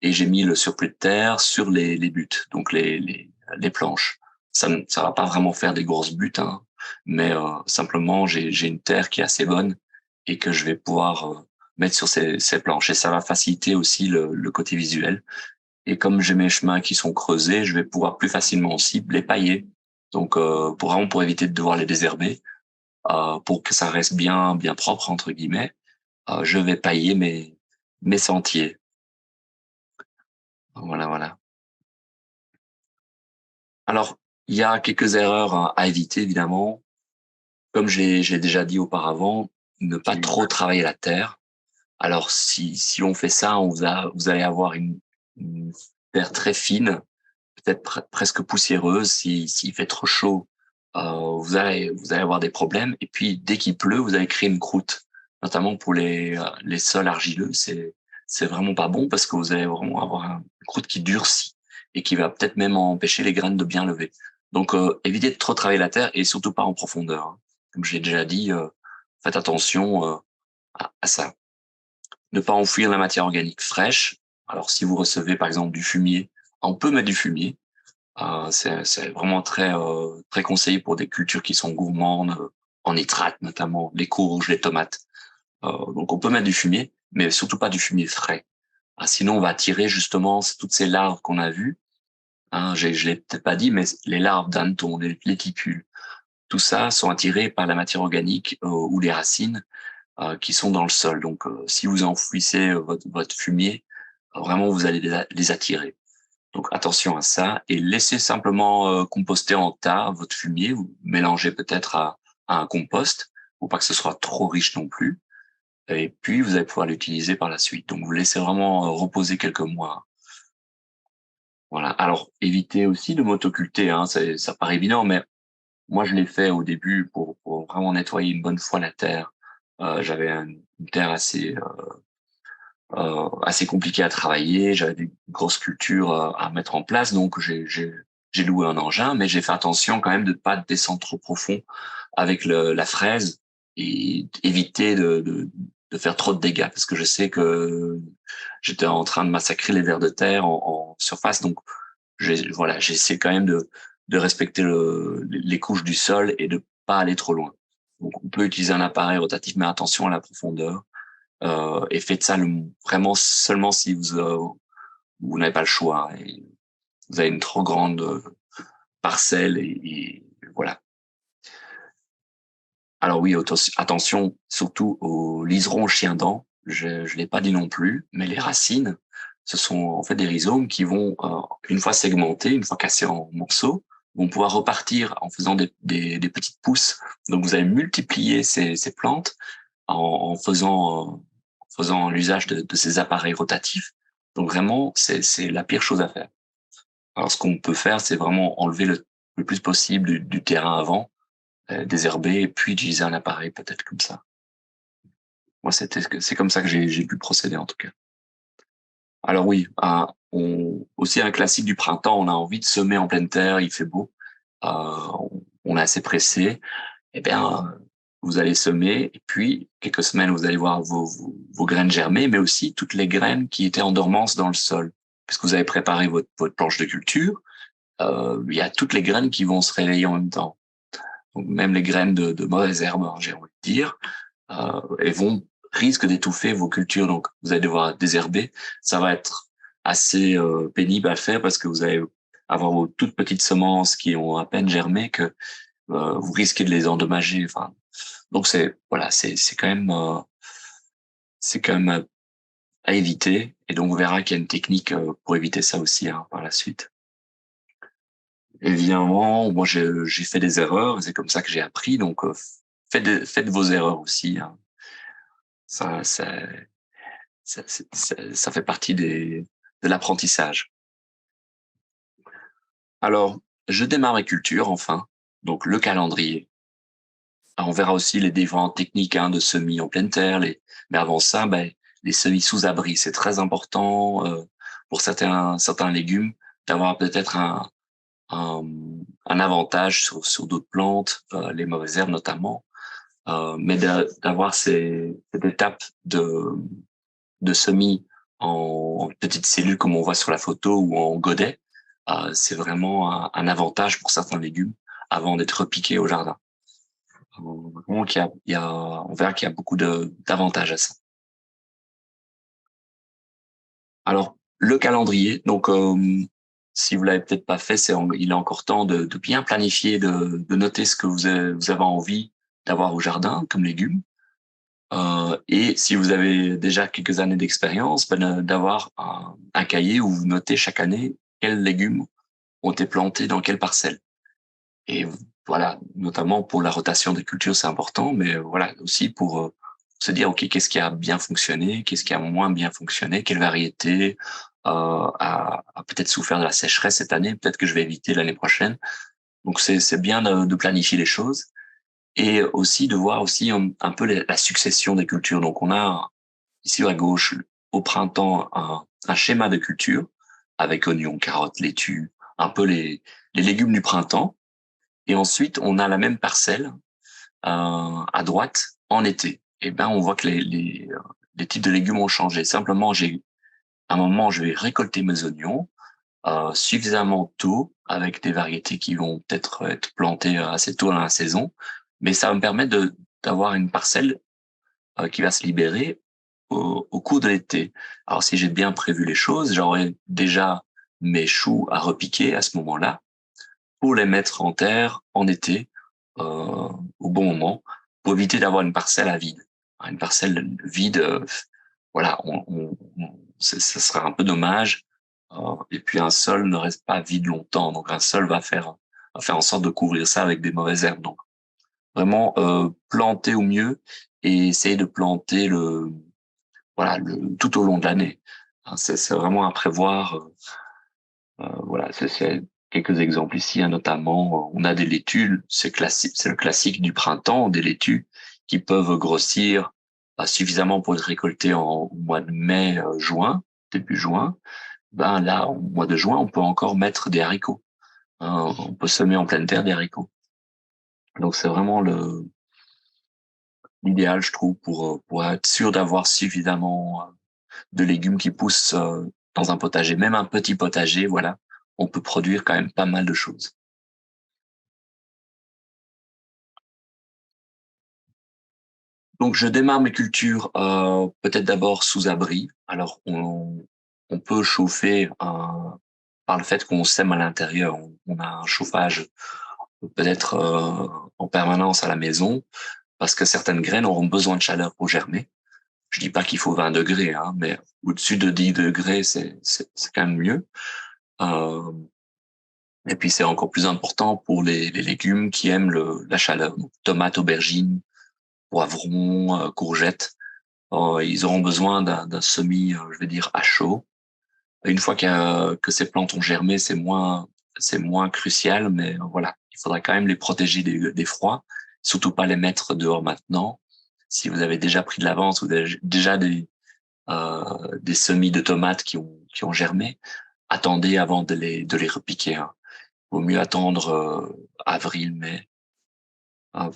et j'ai mis le surplus de terre sur les buts, donc les planches. Ça va pas vraiment faire des grosses buttes, hein, mais simplement, j'ai une terre qui est assez bonne et que je vais pouvoir mettre sur ces planches. Et ça va faciliter aussi le côté visuel. Et comme j'ai mes chemins qui sont creusés, je vais pouvoir plus facilement aussi les pailler. Donc, pour éviter de devoir les désherber, pour que ça reste bien propre entre guillemets, je vais pailler mes sentiers. Voilà, voilà. Alors, il y a quelques erreurs à éviter évidemment. Comme j'ai déjà dit auparavant, ne pas trop travailler la terre. Alors, si on fait ça, vous allez avoir une terre très fine, peut-être presque poussiéreuse. S'il fait trop chaud, vous allez avoir des problèmes. Et puis, dès qu'il pleut, vous allez créer une croûte, notamment pour les sols argileux. C'est vraiment pas bon parce que vous allez vraiment avoir une croûte qui durcit et qui va peut-être même empêcher les graines de bien lever. Donc, évitez de trop travailler la terre et surtout pas en profondeur. Hein. Comme j'ai déjà dit, faites attention à ça. Ne pas enfouir la matière organique fraîche. Alors, si vous recevez par exemple du fumier, on peut mettre du fumier. C'est vraiment très conseillé pour des cultures qui sont gourmandes en nitrates, notamment les courges, les tomates. Donc on peut mettre du fumier, mais surtout pas du fumier frais. Ah, sinon on va attirer justement toutes ces larves qu'on a vues. Hein, je l'ai peut-être pas dit, mais les larves d'hannetons, les tipules, tout ça sont attirés par la matière organique ou les racines qui sont dans le sol. Donc si vous enfouissez votre fumier, vraiment vous allez les attirer. Donc attention à ça et laissez simplement composter en tas votre fumier ou mélangez peut-être à un compost pour pas que ce soit trop riche non plus. Et puis vous allez pouvoir l'utiliser par la suite. Donc vous laissez vraiment reposer quelques mois. Voilà. Alors évitez aussi de motoculter. Hein. Ça paraît évident, mais moi je l'ai fait au début pour vraiment nettoyer une bonne fois la terre. J'avais une terre assez compliqué à travailler. J'avais des grosses cultures à mettre en place, donc j'ai loué un engin, mais j'ai fait attention quand même de ne pas descendre trop profond avec la fraise et éviter de faire trop de dégâts parce que je sais que j'étais en train de massacrer les vers de terre en surface, donc j'essaie quand même de respecter les couches du sol et de pas aller trop loin. Donc on peut utiliser un appareil rotatif, mais attention à la profondeur. Et faites ça vraiment seulement si vous n'avez pas le choix et vous avez une trop grande parcelle et voilà. Alors oui, attention surtout aux liserons chien-dent. Je l'ai pas dit non plus, mais les racines, ce sont en fait des rhizomes qui vont, une fois segmentés, une fois cassés en morceaux, vont pouvoir repartir en faisant des petites pousses. Donc vous allez multiplier ces plantes en faisant l'usage de ces appareils rotatifs. Donc vraiment, c'est la pire chose à faire. Alors ce qu'on peut faire, c'est vraiment enlever le plus possible du terrain avant, désherber, et puis utiliser un appareil peut-être comme ça. Moi, c'est comme ça que j'ai pu procéder en tout cas. Alors oui, aussi un classique du printemps, on a envie de semer en pleine terre, il fait beau, on est assez pressé. Eh bien, vous allez semer et puis quelques semaines, vous allez voir vos graines germer, mais aussi toutes les graines qui étaient en dormance dans le sol, puisque vous avez préparé votre planche de culture. Il y a toutes les graines qui vont se réveiller en même temps. Donc même les graines de mauvaises herbes, hein, j'ai envie de dire, elles risquent d'étouffer vos cultures. Donc vous allez devoir désherber. Ça va être assez pénible à faire parce que vous allez avoir vos toutes petites semences qui ont à peine germé que vous risquez de les endommager. Enfin, donc c'est quand même à éviter. Et donc on verra qu'il y a une technique pour éviter ça aussi hein, par la suite. Évidemment, moi j'ai fait des erreurs, et c'est comme ça que j'ai appris. Donc faites vos erreurs aussi. Hein. Ça, ça, ça fait partie de l'apprentissage. Alors, je démarre ma culture enfin. Donc le calendrier. Alors, on verra aussi les différentes techniques hein, de semis en pleine terre. Mais avant ça, ben, les semis sous abri, c'est très important pour certains légumes d'avoir peut-être un, un avantage sur d'autres plantes, les mauvaises herbes notamment. Mais d'avoir cette étape de semis en petites cellules comme on voit sur la photo ou en godet, c'est vraiment un avantage pour certains légumes avant d'être repiqués au jardin. Donc on verra qu'il y a beaucoup d'avantages à ça. Alors le calendrier, donc si vous l'avez peut-être pas fait, il est encore temps de bien planifier, de noter ce que vous avez envie d'avoir au jardin comme légumes. Et si vous avez déjà quelques années d'expérience, d'avoir un cahier où vous notez chaque année quels légumes ont été plantés dans quelle parcelle. Et voilà, notamment pour la rotation des cultures, c'est important, mais voilà aussi pour se dire ok, qu'est-ce qui a bien fonctionné, qu'est-ce qui a moins bien fonctionné, quelle variété a peut-être souffert de la sécheresse cette année, peut-être que je vais éviter l'année prochaine. Donc c'est bien de planifier les choses et aussi de voir aussi un peu la succession des cultures. Donc on a ici à gauche au printemps un schéma de culture avec oignons, carottes, laitue, un peu les légumes du printemps. Et ensuite, on a la même parcelle à droite en été. Et ben, on voit que les types de légumes ont changé. Simplement, à un moment, je vais récolter mes oignons suffisamment tôt avec des variétés qui vont peut-être être plantées assez tôt dans la saison, mais ça va me permettre d'avoir une parcelle qui va se libérer au cours de l'été. Alors, si j'ai bien prévu les choses, j'aurai déjà mes choux à repiquer à ce moment-là pour les mettre en terre en été au bon moment pour éviter d'avoir une parcelle à vide. Une parcelle vide, voilà, ça serait un peu dommage. Et puis un sol ne reste pas vide longtemps, donc un sol va faire en sorte de couvrir ça avec des mauvaises herbes. Donc vraiment planter au mieux et essayer de planter tout au long de l'année. Hein, c'est vraiment à prévoir. Voilà, c'est quelques exemples ici, hein, notamment, on a des laitues, c'est le classique du printemps, des laitues qui peuvent grossir suffisamment pour être récoltées au mois de mai, juin, début juin. Ben là, au mois de juin, on peut encore mettre des haricots. Hein, on peut semer en pleine terre des haricots. Donc c'est vraiment l'idéal, je trouve, pour être sûr d'avoir suffisamment de légumes qui poussent dans un potager, même un petit potager, voilà, on peut produire quand même pas mal de choses. Donc, je démarre mes cultures peut-être d'abord sous abri. Alors, on peut chauffer par le fait qu'on sème à l'intérieur. On a un chauffage peut-être en permanence à la maison parce que certaines graines auront besoin de chaleur pour germer. Je dis pas qu'il faut 20 degrés, hein, mais au-dessus de 10 degrés, c'est quand même mieux. Euh, et puis, c'est encore plus important pour les légumes qui aiment la chaleur. Donc, tomates, aubergines, poivrons, courgettes. Ils auront besoin d'un semis, je vais dire, à chaud. Une fois que ces plantes ont germé, c'est moins crucial, mais voilà, il faudra quand même les protéger des froids, surtout pas les mettre dehors maintenant. Si vous avez déjà pris de l'avance, vous avez déjà des semis de tomates qui ont germé, attendez avant de les repiquer. Hein. Vaut mieux attendre avril, mai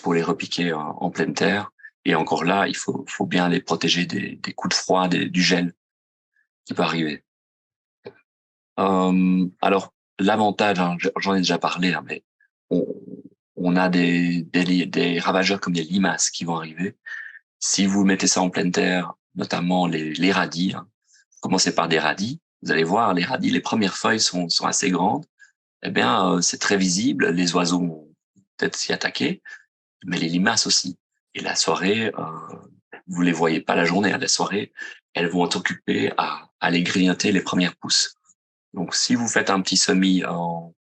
pour les repiquer en pleine terre. Et encore là, il faut bien les protéger des coups de froid, du gel qui peut arriver. Alors, l'avantage, hein, j'en ai déjà parlé, hein, mais on, on a des ravageurs comme les limaces qui vont arriver. Si vous mettez ça en pleine terre, notamment les radis, hein, commencez par des radis, vous allez voir, les radis, les premières feuilles sont assez grandes. Eh bien, c'est très visible. Les oiseaux vont peut-être s'y attaquer, mais les limaces aussi. Et la soirée, vous les voyez pas la journée. À la soirée, elles vont être occupées à aller grignoter les premières pousses. Donc, si vous faites un petit semis en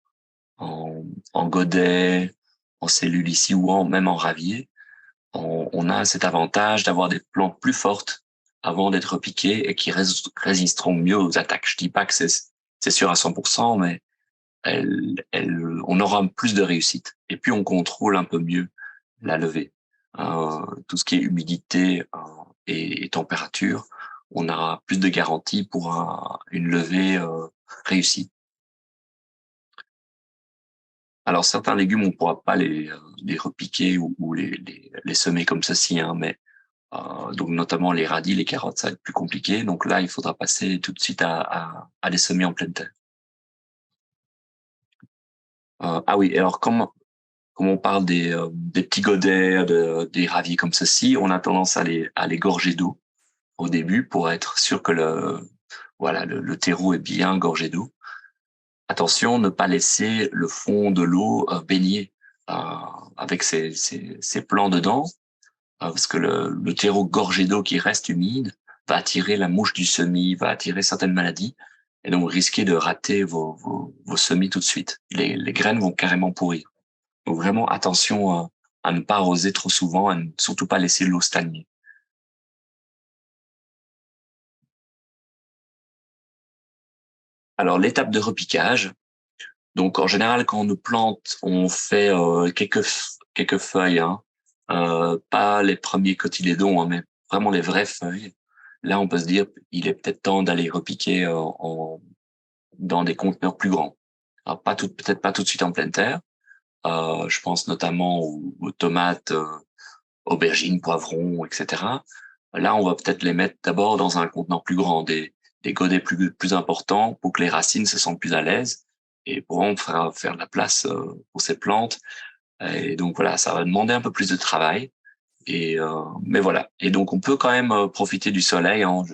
godet, en cellule ici ou même en ravier, on a cet avantage d'avoir des plantes plus fortes avant d'être piquées et qui résisteront mieux aux attaques. Je dis pas que c'est sûr à 100%, mais on aura plus de réussite. Et puis, on contrôle un peu mieux la levée. Tout ce qui est humidité et température, on aura plus de garantie pour une levée réussie. Alors, certains légumes, on ne pourra pas les repiquer ou les semer comme ceci, hein, mais donc notamment les radis, les carottes, ça va être plus compliqué. Donc là, il faudra passer tout de suite à les semer en pleine terre. Ah oui, alors comme on parle des petits godets, des ravis comme ceci, on a tendance à les gorger d'eau au début pour être sûr que le terreau est bien gorgé d'eau. Attention, ne pas laisser le fond de l'eau baigner euh, avec ces plants dedans, parce que le terreau gorgé d'eau qui reste humide va attirer la mouche du semis, va attirer certaines maladies, et donc risquer de rater vos semis tout de suite. Les graines vont carrément pourrir. Donc vraiment attention à ne pas arroser trop souvent, à ne surtout pas laisser l'eau stagner. Alors l'étape de repiquage, donc en général quand on nous plante, on fait quelques feuilles, hein, pas les premiers cotylédons, hein, mais vraiment les vraies feuilles. Là on peut se dire il est peut-être temps d'aller repiquer dans des conteneurs plus grands. Alors peut-être pas tout de suite en pleine terre. Je pense notamment aux tomates, aubergines, poivrons, etc. Là, on va peut-être les mettre d'abord dans un contenant plus grand, des godets plus importants pour que les racines se sentent plus à l'aise et pourront faire de la place pour ces plantes. Et donc voilà, ça va demander un peu plus de travail. Mais voilà. Et donc on peut quand même profiter du soleil. Hein.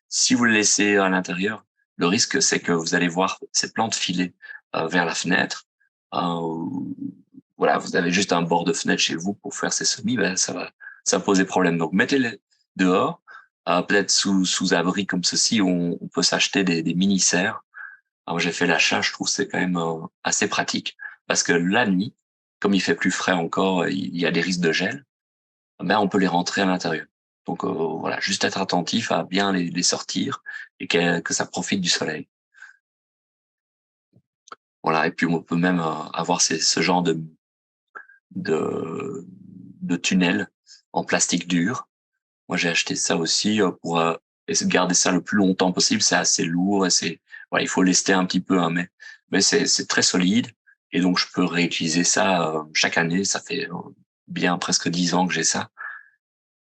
Si vous le laissez à l'intérieur, le risque c'est que vous allez voir ces plantes filer vers la fenêtre. Euh, voilà, vous avez juste un bord de fenêtre chez vous pour faire ces semis, ben ça va poser problème. Donc mettez-les dehors, peut-être sous abri comme ceci, on peut s'acheter des mini serres. Alors j'ai fait l'achat, je trouve que c'est quand même assez pratique parce que la nuit, comme il fait plus frais encore, il y a des risques de gel. Ben on peut les rentrer à l'intérieur. Donc voilà, juste être attentif à bien les sortir et que ça profite du soleil. Voilà, et puis on peut même avoir ce genre de de tunnel en plastique dur. Moi, j'ai acheté ça aussi pour essayer de garder ça le plus longtemps possible. C'est assez lourd et voilà, il faut lester un petit peu, hein, mais c'est très solide et donc je peux réutiliser ça chaque année. Ça fait bien presque 10 ans que j'ai ça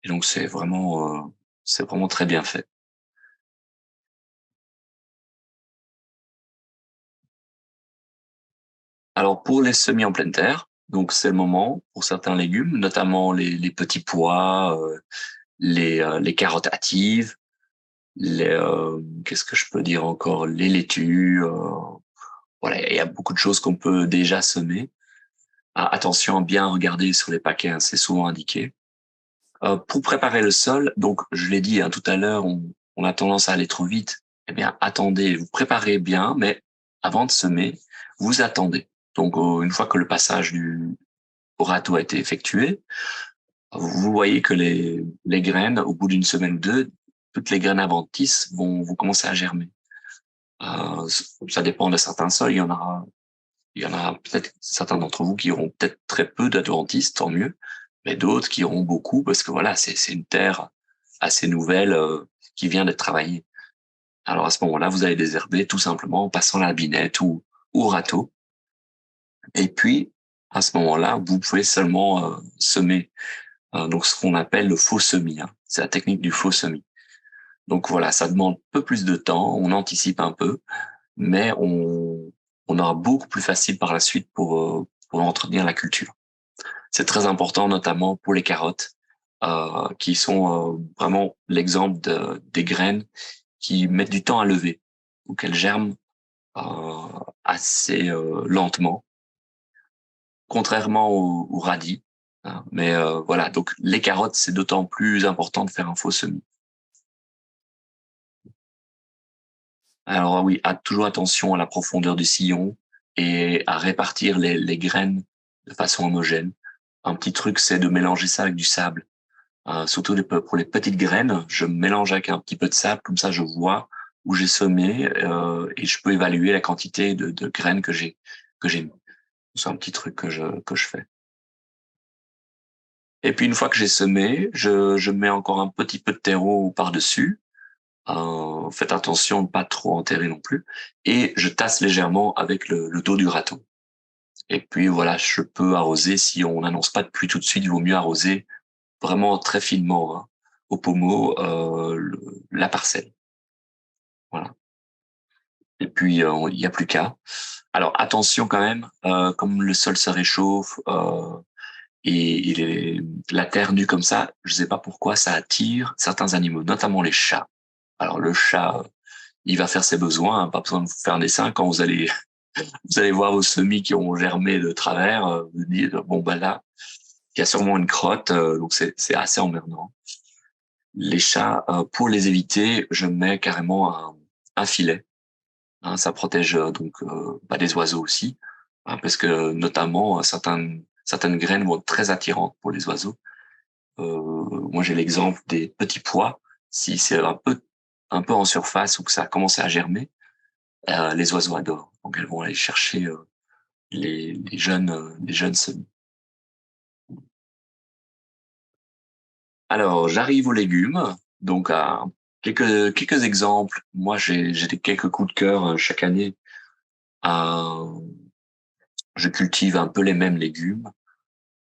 et donc c'est vraiment très bien fait. Alors pour les semis en pleine terre, donc c'est le moment pour certains légumes, notamment les petits pois, les carottes hâtives, qu'est-ce que je peux dire encore, les laitues. Voilà, il y a beaucoup de choses qu'on peut déjà semer. Ah, attention à bien regarder sur les paquets, hein, c'est souvent indiqué. Pour préparer le sol, donc je l'ai dit hein, tout à l'heure, on a tendance à aller trop vite. Eh bien, attendez, vous préparez bien, mais avant de semer, vous attendez. Donc, une fois que le passage au râteau a été effectué, vous voyez que les graines, au bout d'une semaine ou deux, toutes les graines adventices vont commencer à germer. Ça dépend de certains sols. Il y en a peut-être certains d'entre vous qui auront peut-être très peu d'adventistes, tant mieux, mais d'autres qui auront beaucoup parce que voilà, c'est une terre assez nouvelle qui vient d'être travaillé. Alors à ce moment-là, vous allez désherber tout simplement en passant la binette ou au râteau. Et puis, à ce moment-là, vous pouvez seulement semer. Donc ce qu'on appelle le faux semis. Hein. C'est la technique du faux semis. Donc voilà, ça demande un peu plus de temps, on anticipe un peu, mais on aura beaucoup plus facile par la suite pour entretenir la culture. C'est très important, notamment pour les carottes, qui sont vraiment l'exemple des graines qui mettent du temps à lever, ou qu'elles germent assez lentement, contrairement au radis. Hein. Mais voilà, donc les carottes, c'est d'autant plus important de faire un faux semis. Alors oui, toujours attention à la profondeur du sillon et à répartir les graines de façon homogène. Un petit truc, c'est de mélanger ça avec du sable. Surtout pour les petites graines, je mélange avec un petit peu de sable, comme ça je vois où j'ai semé et je peux évaluer la quantité de graines que j'ai mis. C'est un petit truc que je fais. Et puis une fois que j'ai semé, je mets encore un petit peu de terreau par-dessus. Faites attention de ne pas trop enterrer non plus. Et je tasse légèrement avec le dos du râteau. Et puis voilà, je peux arroser. Si on n'annonce pas de pluie tout de suite, il vaut mieux arroser vraiment très finement, hein, au pommeau, la parcelle. Voilà. Et puis il n'y a plus qu'à. Alors attention quand même, comme le sol se réchauffe et la terre nue comme ça, je ne sais pas pourquoi ça attire certains animaux, notamment les chats. Alors le chat, il va faire ses besoins, hein, pas besoin de vous faire un dessin. Quand vous allez voir vos semis qui ont germé de travers, vous dites bon bah là, il y a sûrement une crotte, donc c'est assez emmerdant. Les chats, pour les éviter, je mets carrément un filet. Hein, ça protège donc des oiseaux aussi, hein, parce que notamment certaines graines vont être très attirantes pour les oiseaux. Moi j'ai l'exemple des petits pois. Si c'est un peu en surface ou que ça a commencé à germer, les oiseaux adorent. Donc elles vont aller chercher les jeunes semis. Alors j'arrive aux légumes. Donc à quelques exemples. Moi j'ai quelques coups de cœur chaque année. Euh, je cultive un peu les mêmes légumes.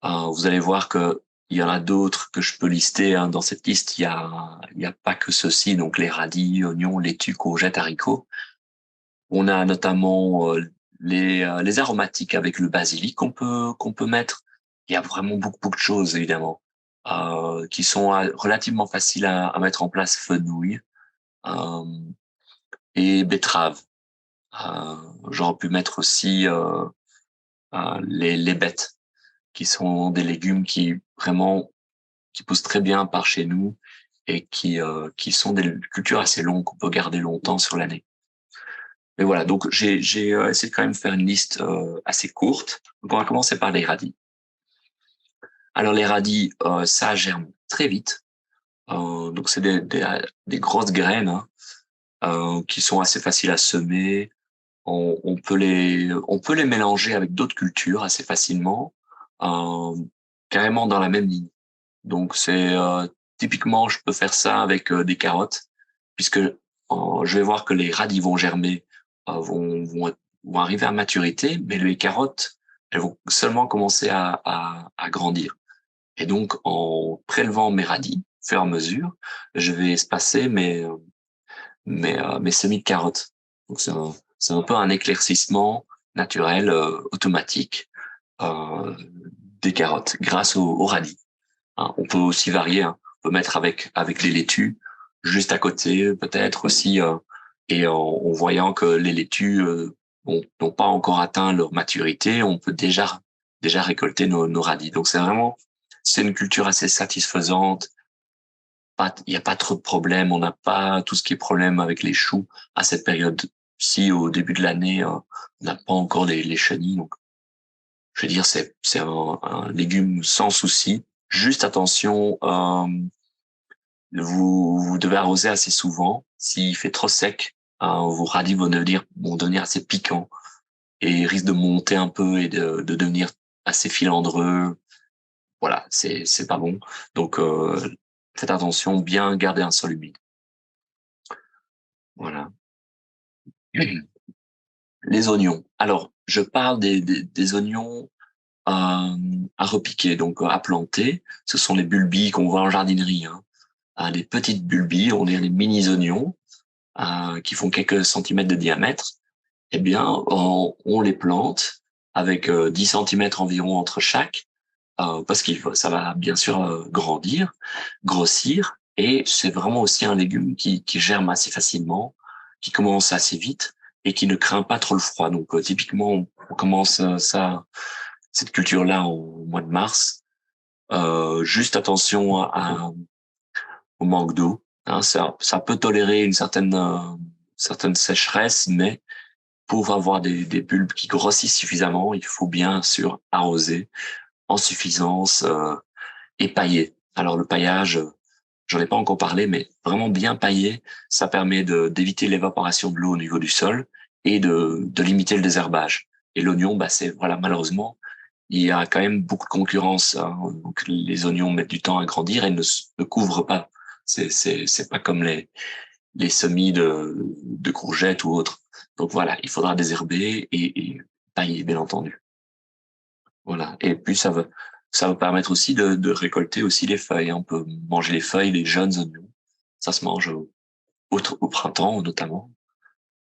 Vous allez voir que il y en a d'autres que je peux lister. Hein. Dans cette liste, il y a pas que ceux-ci. Donc les radis, oignons, laitue, courgettes, haricots. On a notamment les aromatiques avec le basilic qu'on peut mettre. Il y a vraiment beaucoup de choses évidemment qui sont relativement faciles à mettre en place. Fenouil euh, et betterave. J'aurais pu mettre aussi les bêtes, qui sont des légumes qui poussent très bien par chez nous et qui sont des cultures assez longues qu'on peut garder longtemps sur l'année. Mais voilà, donc j'ai essayé de quand même faire une liste assez courte. Donc on va commencer par les radis. Alors les radis, ça germe très vite. Donc c'est des grosses graines, hein, qui sont assez faciles à semer. On peut les mélanger avec d'autres cultures assez facilement, euh, carrément dans la même ligne. Donc c'est typiquement, je peux faire ça avec des carottes, puisque je vais voir que les radis vont germer, vont arriver à maturité, mais les carottes, elles vont seulement commencer à grandir. Et donc en prélevant mes radis, au fur et à mesure, je vais espacer mes semis de carottes. Donc c'est un peu un éclaircissement naturel, automatique, euh, des carottes grâce au radis. Hein. On peut aussi varier, hein. On peut mettre avec les laitues juste à côté, peut-être aussi, et en voyant que les laitues n'ont pas encore atteint leur maturité, on peut déjà récolter nos radis. Donc c'est une culture assez satisfaisante. Il n'y a pas trop de problèmes. On n'a pas tout ce qui est problème avec les choux à cette période-ci. Au début de l'année, on n'a pas encore les chenilles. Donc, je veux dire, c'est un légume sans souci. Juste attention, vous devez arroser assez souvent. S'il fait trop sec, vos radis vont devenir assez piquants et risquent de monter un peu et de devenir assez filandreux. Voilà, c'est pas bon. Donc faites attention, bien garder un sol humide. Voilà. Les oignons. Alors, je parle des oignons à repiquer, donc à planter. Ce sont les bulbilles qu'on voit en jardinerie. Hein. Les petites bulbilles, on dirait les mini-oignons qui font quelques centimètres de diamètre. Eh bien, on les plante avec 10 centimètres environ entre chaque, parce ça va bien sûr grandir, grossir, et c'est vraiment aussi un légume qui germe assez facilement, qui commence assez vite et qui ne craint pas trop le froid. Donc, typiquement, on commence cette culture-là au mois de mars. Juste attention au manque d'eau. Hein, ça peut tolérer une certaine sécheresse, mais pour avoir des bulbes qui grossissent suffisamment, il faut bien sûr arroser en suffisance et pailler. Alors le paillage, j'en ai pas encore parlé, mais vraiment bien pailler, ça permet d'éviter l'évaporation de l'eau au niveau du sol et de limiter le désherbage. Et l'oignon, bah c'est voilà, malheureusement, il y a quand même beaucoup de concurrence. Hein. Donc les oignons mettent du temps à grandir et ne couvrent pas. C'est pas comme les semis de courgettes ou autres. Donc voilà, il faudra désherber et pailler, bien entendu. Voilà. Et puis ça va permettre aussi de récolter aussi les feuilles. On peut manger les feuilles, les jeunes oignons. Ça se mange au printemps notamment.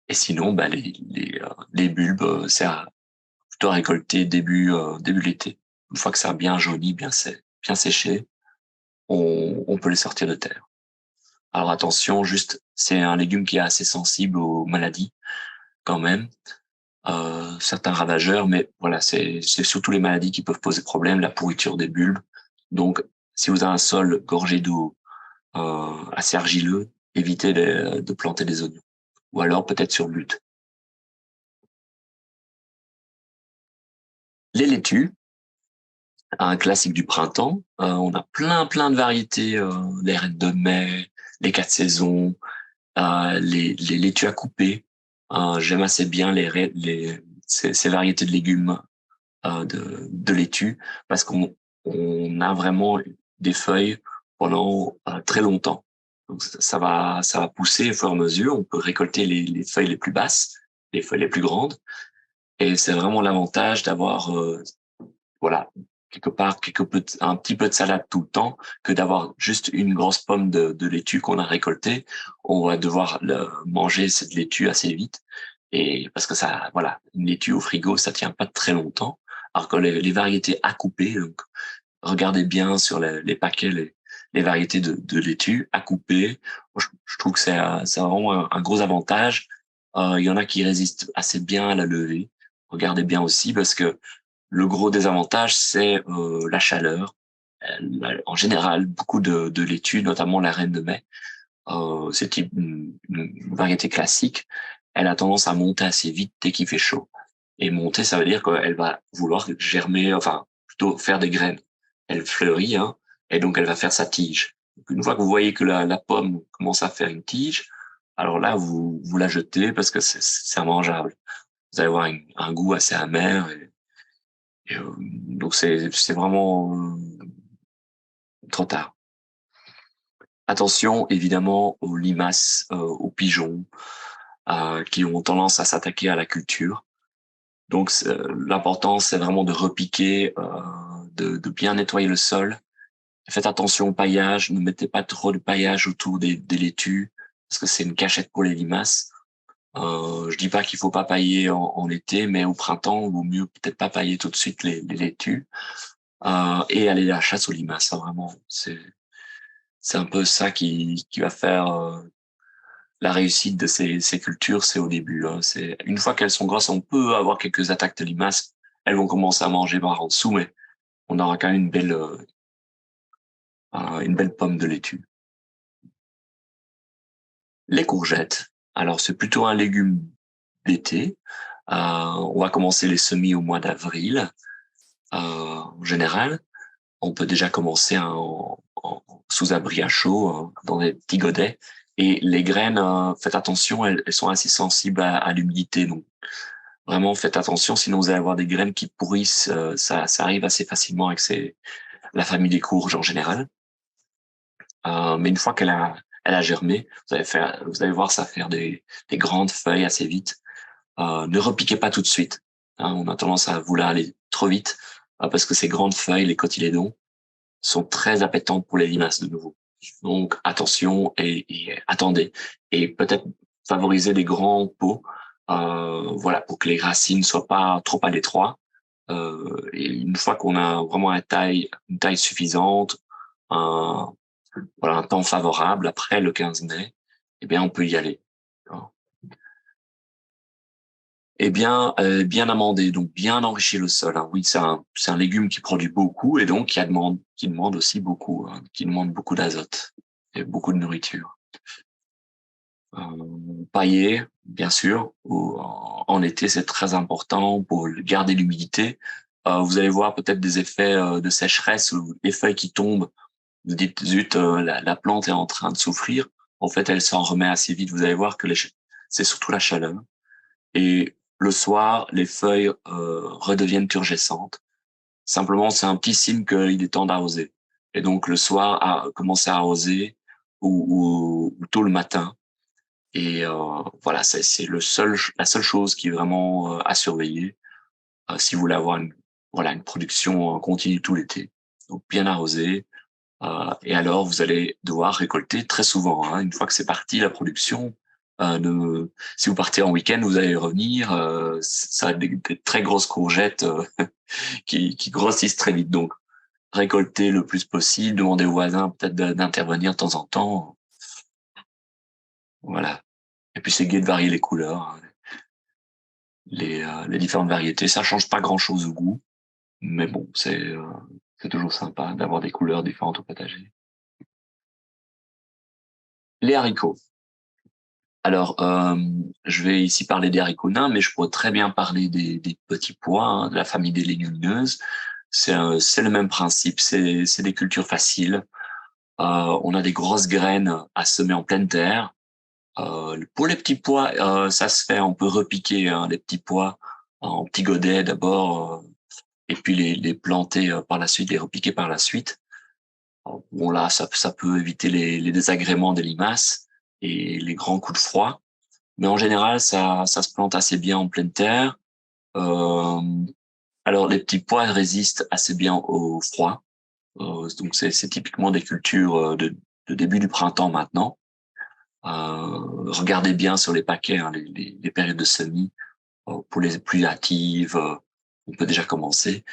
Et sinon, bah les bulbes, plutôt à récolter début de l'été. Une fois que ça a bien jauni, bien séché, on peut les sortir de terre. Alors attention, juste, c'est un légume qui est assez sensible aux maladies quand même. Certains ravageurs, mais voilà, c'est surtout les maladies qui peuvent poser problème, la pourriture des bulbes. Donc, si vous avez un sol gorgé d'eau assez argileux, évitez de planter des oignons. Ou alors peut-être sur butte. Les laitues, un classique du printemps. On a plein de variétés, les reines de mai, les quatre saisons, les laitues à couper. J'aime assez bien ces variétés de légumes de laitue parce qu'on a vraiment des feuilles pendant très longtemps. Donc ça va pousser au fur et à mesure. On peut récolter les feuilles les plus basses, les feuilles les plus grandes, et c'est vraiment l'avantage d'avoir voilà quelque part un petit peu de salade tout le temps que d'avoir juste une grosse pomme de laitue qu'on a récoltée. On va devoir manger cette laitue assez vite et parce que ça voilà, une laitue au frigo ça tient pas très longtemps. Alors que les variétés à couper, donc regardez bien sur les paquets les variétés de laitue à couper. Moi, je trouve que c'est vraiment un gros avantage. Il y en a qui résistent assez bien à la levée. Regardez bien aussi parce que le gros désavantage, c'est la chaleur. En général, beaucoup de laitues, notamment la reine de mai, c'est une variété classique, elle a tendance à monter assez vite dès qu'il fait chaud. Et monter, ça veut dire qu'elle va vouloir germer, enfin, plutôt faire des graines. Elle fleurit, hein, et donc elle va faire sa tige. Donc, une fois que vous voyez que la pomme commence à faire une tige, alors là, vous la jetez parce que c'est immangeable. Vous allez avoir un goût assez amer. Donc c'est vraiment trop tard. Attention évidemment aux limaces, aux pigeons qui ont tendance à s'attaquer à la culture. Donc l'important c'est vraiment de repiquer, de bien nettoyer le sol. Faites attention au paillage, ne mettez pas trop de paillage autour des laitues parce que c'est une cachette pour les limaces. Je dis pas qu'il faut pas pailler en été, mais au printemps, il vaut mieux peut-être pas pailler tout de suite les laitues et aller à la chasse aux limaces. Hein, vraiment, c'est un peu ça qui va faire la réussite de ces cultures, c'est au début. Hein. C'est une fois qu'elles sont grosses, on peut avoir quelques attaques de limaces. Elles vont commencer à manger par en dessous, mais on aura quand même une belle pomme de laitue. Les courgettes. Alors c'est plutôt un légume d'été. On va commencer les semis au mois d'avril. En général, on peut déjà commencer sous abri à chaud, dans des petits godets. Et les graines, faites attention, elles sont assez sensibles à l'humidité. Donc vraiment, faites attention, sinon vous allez avoir des graines qui pourrissent. Ça arrive assez facilement avec la famille des courges en général. Mais une fois elle a germé. Vous allez voir ça faire des grandes feuilles assez vite. Ne repiquez pas tout de suite. Hein, on a tendance à vouloir aller trop vite parce que ces grandes feuilles, les cotylédons, sont très appétentes pour les limaces de nouveau. Donc attention et attendez. Et peut-être favoriser des grands pots, voilà, pour que les racines soient pas trop à l'étroit. Et une fois qu'on a vraiment une taille suffisante, un, voilà, un temps favorable après le 15 mai, eh bien on peut y aller. Eh bien, bien amendé, donc bien enrichir le sol. Hein. Oui, c'est un légume qui produit beaucoup et donc qui demande aussi beaucoup, hein, qui demande beaucoup d'azote et beaucoup de nourriture. Paillé, bien sûr, en été, c'est très important pour garder l'humidité. Vous allez voir peut-être des effets de sécheresse ou les feuilles qui tombent. Vous dites, zut, la plante est en train de souffrir. En fait, elle s'en remet assez vite. Vous allez voir que c'est surtout la chaleur. Et le soir, les feuilles redeviennent turgescentes. Simplement, c'est un petit signe qu'il est temps d'arroser. Et donc, le soir, commencer à arroser ou tôt le matin. Et voilà, c'est la seule chose qui est vraiment à surveiller si vous voulez avoir une production continue tout l'été. Donc, bien arroser. Et alors, vous allez devoir récolter très souvent. Hein. Une fois que c'est parti, la production, si vous partez en week-end, vous allez revenir, ça a des très grosses courgettes qui grossissent très vite. Donc, récolter le plus possible, demander aux voisins peut-être d'intervenir de temps en temps. Voilà. Et puis, c'est gai de varier les couleurs, hein. Les différentes variétés. Ça change pas grand-chose au goût, mais bon, c'est toujours sympa d'avoir des couleurs différentes au potager. Les haricots. Alors, je vais ici parler des haricots nains, mais je pourrais très bien parler des petits pois, hein, de la famille des légumineuses. C'est le même principe, c'est des cultures faciles. On a des grosses graines à semer en pleine terre. Pour les petits pois, ça se fait, on peut repiquer hein, les petits pois en petits godets d'abord, et puis les planter par la suite, les repiquer par la suite. Bon là, ça peut éviter les désagréments des limaces et les grands coups de froid. Mais en général, ça se plante assez bien en pleine terre. Euh, alors, les petits pois résistent assez bien au froid. Donc, c'est typiquement des cultures de début du printemps maintenant. Regardez bien sur les paquets hein, les périodes de semis. Pour les plus hâtives, on peut déjà commencer.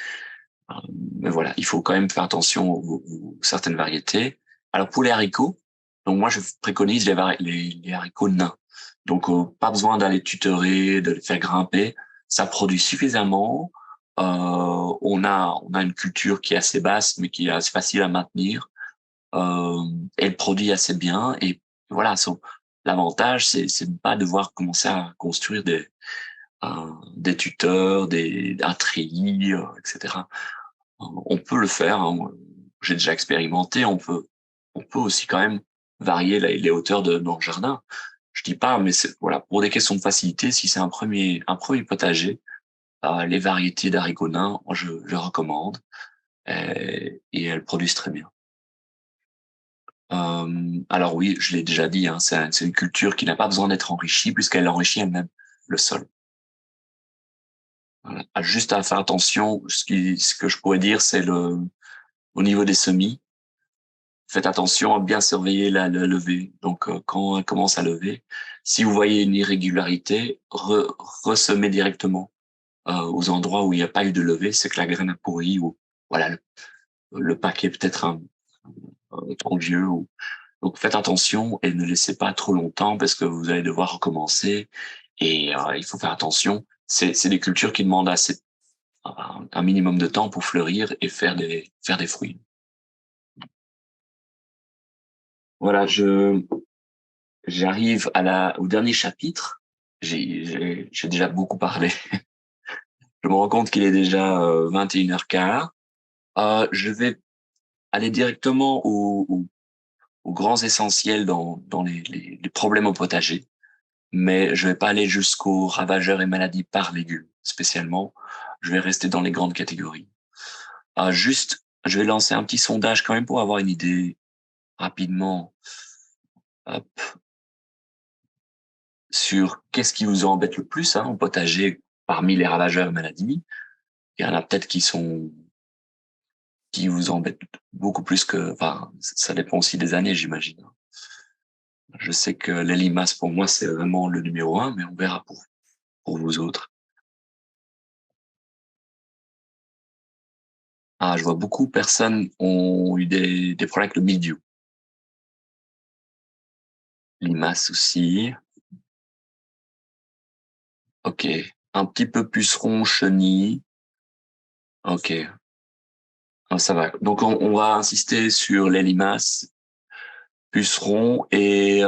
Euh, mais voilà, il faut quand même faire attention aux certaines variétés. Alors, pour les haricots, donc moi, je préconise les haricots nains. Donc, pas besoin d'aller tutorer, de les faire grimper. Ça produit suffisamment. On a une culture qui est assez basse, mais qui est assez facile à maintenir. Elle produit assez bien. Et voilà, l'avantage, c'est de pas devoir commencer à construire des tuteurs, un treillis, etc. On peut le faire. Hein. J'ai déjà expérimenté. On peut aussi quand même varier les hauteurs de dans le jardin. Je dis pas, mais voilà, pour des questions de facilité, si c'est un premier potager, les variétés d'haricots nains, je recommande et elles produisent très bien. Alors oui, je l'ai déjà dit, hein, c'est une culture qui n'a pas besoin d'être enrichie puisqu'elle enrichit elle-même le sol. Voilà. Juste à faire attention, ce que je pourrais dire, c'est au niveau des semis. Faites attention à bien surveiller la levée. Donc, quand elle commence à lever, si vous voyez une irrégularité, ressemez directement aux endroits où il n'y a pas eu de levée, c'est que la graine a pourri ou voilà le paquet peut-être trop vieux. Donc, faites attention et ne laissez pas trop longtemps parce que vous allez devoir recommencer. Et il faut faire attention. C'est des cultures qui demandent un minimum de temps pour fleurir et faire des fruits. Voilà, j'arrive au dernier chapitre. J'ai déjà beaucoup parlé. Je me rends compte qu'il est déjà 21h15. Je vais aller directement aux grands essentiels dans les problèmes au potager, mais je vais pas aller jusqu'aux ravageurs et maladies par légumes spécialement. Je vais rester dans les grandes catégories. Juste, je vais lancer un petit sondage quand même pour avoir une idée rapidement. Hop. Sur qu'est-ce qui vous embête le plus au potager parmi les ravageurs maladies. Il y en a peut-être qui vous embêtent beaucoup plus que, enfin, ça dépend aussi des années, j'imagine. Je sais que les limaces, pour moi, c'est vraiment le numéro un, mais on verra pour vous autres. Je vois beaucoup de personnes ont eu des problèmes avec le mildiou. Limaces aussi. Ok. Un petit peu puceron, chenille. Ok. Ça va. Donc, on va insister sur les limaces, pucerons et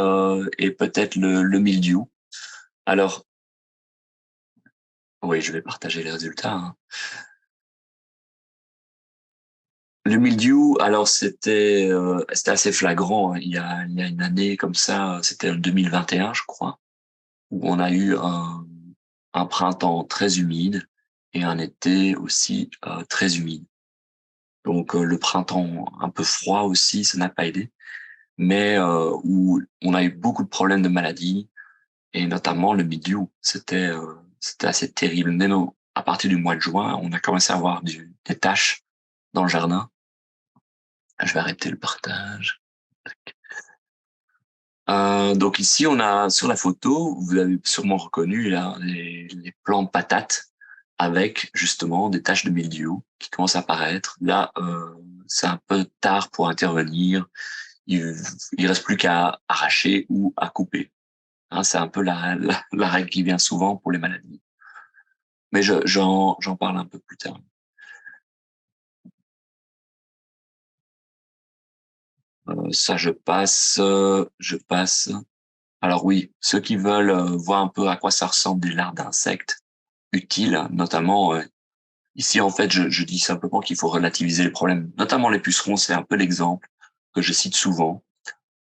peut-être le mildiou. Alors, oui, je vais partager les résultats. Le mildiou, alors c'était assez flagrant. Il y a une année comme ça, c'était en 2021, je crois, où on a eu un printemps très humide et un été aussi très humide. Donc le printemps un peu froid aussi, ça n'a pas aidé, mais où on a eu beaucoup de problèmes de maladies et notamment le mildiou. C'était assez terrible. Même à partir du mois de juin, on a commencé à avoir des taches dans le jardin. Je vais arrêter le partage. Donc ici, on a sur la photo, vous avez sûrement reconnu là les plants de patates avec justement des taches de mildiou qui commencent à apparaître. Là, c'est un peu tard pour intervenir. Il reste plus qu'à arracher ou à couper. C'est un peu la règle qui vient souvent pour les maladies. Mais j'en parle un peu plus tard. Ça, je passe. Alors oui, ceux qui veulent voir un peu à quoi ça ressemble des larves d'insectes utiles, notamment ici en fait, je dis simplement qu'il faut relativiser les problèmes, notamment les pucerons, c'est un peu l'exemple que je cite souvent.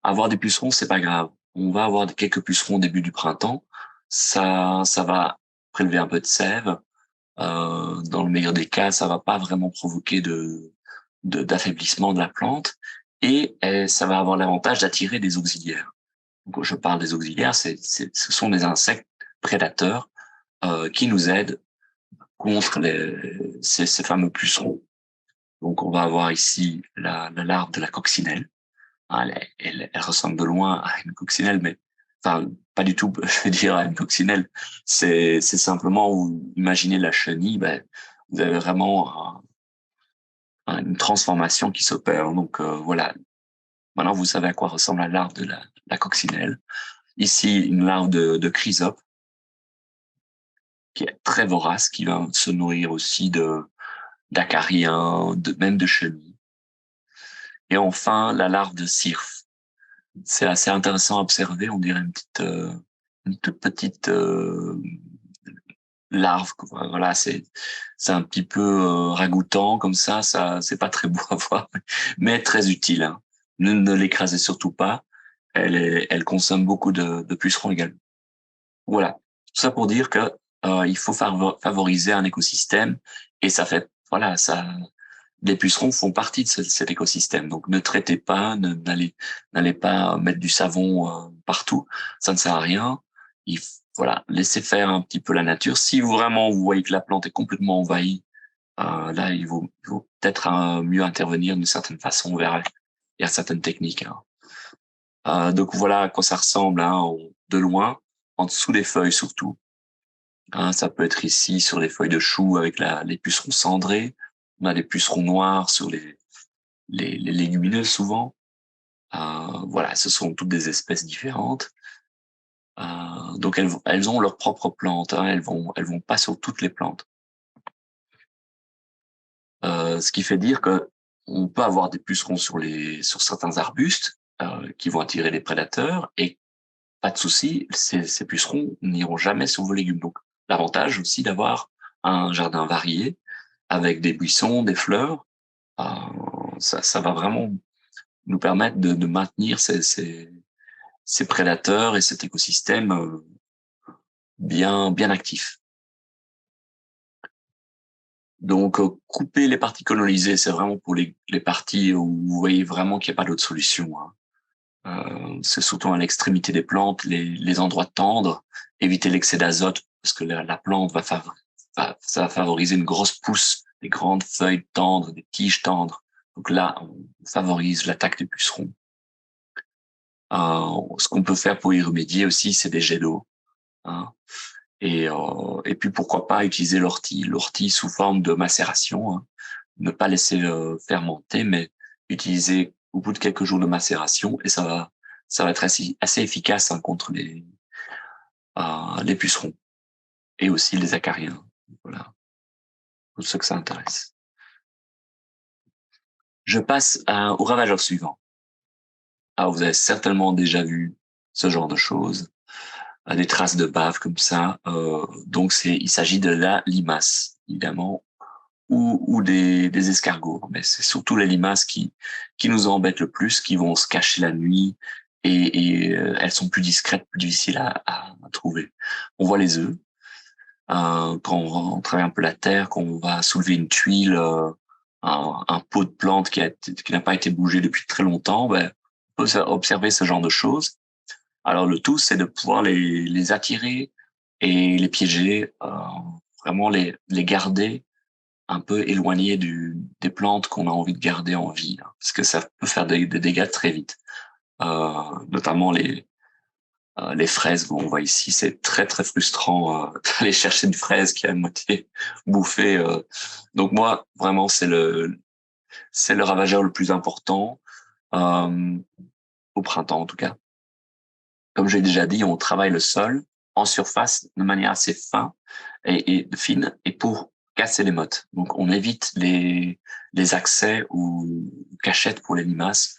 Avoir des pucerons, c'est pas grave. On va avoir quelques pucerons au début du printemps, ça va prélever un peu de sève. Dans le meilleur des cas, ça va pas vraiment provoquer d'affaiblissement de la plante et ça va avoir l'avantage d'attirer des auxiliaires. Donc, je parle des auxiliaires, ce sont des insectes prédateurs qui nous aident contre ces fameux pucerons. Donc, on va avoir ici la larve de la coccinelle. Elle ressemble de loin à une coccinelle, mais enfin pas du tout. Je veux dire à une coccinelle. C'est simplement vous imaginez la chenille. Ben, vous avez vraiment une transformation qui s'opère. Donc voilà. Maintenant, vous savez à quoi ressemble la larve de la coccinelle. Ici, une larve de chrysope qui est très vorace, qui va se nourrir aussi d'acariens, même de chenilles. Et enfin, la larve de cirfe. C'est assez intéressant à observer. On dirait une toute petite larve, quoi. Voilà, c'est un petit peu ragoûtant comme ça c'est pas très beau à voir, mais très utile. Ne l'écrasez surtout pas. Elle consomme beaucoup de pucerons également. Voilà. Tout ça pour dire que il faut favoriser un écosystème et ça fait voilà ça. Les pucerons font partie de cet écosystème. Donc ne traitez pas, n'allez pas mettre du savon partout. Ça ne sert à rien. Voilà, laissez faire un petit peu la nature. Si vraiment vous voyez que la plante est complètement envahie, là il vaut peut-être mieux intervenir d'une certaine façon. On verra. Il y a certaines techniques. Donc voilà à quoi ça ressemble de loin, en dessous des feuilles surtout. Ça peut être ici sur les feuilles de chou avec les pucerons cendrés. On a des pucerons noirs sur les légumineuses souvent. Voilà, ce sont toutes des espèces différentes. Donc elles ont leurs propres plantes. Elles vont pas sur toutes les plantes. Ce qui fait dire que on peut avoir des pucerons sur certains arbustes qui vont attirer les prédateurs et pas de souci, ces pucerons n'iront jamais sur vos légumes. Donc l'avantage aussi d'avoir un jardin varié avec des buissons, des fleurs, euh, ça va vraiment nous permettre de maintenir ces prédateurs et cet écosystème bien actif. Donc couper les parties colonisées, c'est vraiment pour les parties où vous voyez vraiment qu'il n'y a pas d'autre solution. C'est surtout à l'extrémité des plantes, les endroits tendres, éviter l'excès d'azote parce que la plante ça va favoriser une grosse pousse, des grandes feuilles tendres, des tiges tendres. Donc là, on favorise l'attaque des pucerons. Ce qu'on peut faire pour y remédier aussi, c'est des jets d'eau. Hein. Et puis pourquoi pas utiliser l'ortie sous forme de macération. Hein. Ne pas laisser fermenter, mais utiliser au bout de quelques jours de macération, et ça va être assez efficace hein, contre les pucerons et aussi les acariens. Voilà, pour ceux que ça intéresse. Je passe au ravageur suivant. Alors, vous avez certainement déjà vu ce genre de choses, des traces de bave comme ça. Donc, il s'agit de la limace, évidemment, ou des escargots. Mais c'est surtout les limaces qui nous embêtent le plus, qui vont se cacher la nuit et elles sont plus discrètes, plus difficiles à trouver. On voit les œufs. Quand on travaille un peu la terre, quand on va soulever une tuile, un pot de plante qui n'a pas été bougé depuis très longtemps, ben, on peut observer ce genre de choses. Alors le tout, c'est de pouvoir les attirer et les piéger, vraiment les garder un peu éloignés des plantes qu'on a envie de garder en vie, hein, parce que ça peut faire des dégâts très vite. Notamment les fraises, bon, on voit ici, c'est très très frustrant d'aller chercher une fraise qui est à moitié bouffée. Donc moi, vraiment, c'est le ravageur le plus important euh, au printemps en tout cas. Comme j'ai déjà dit, on travaille le sol en surface de manière assez fine et pour casser les mottes. Donc on évite les accès ou cachettes pour les limaces.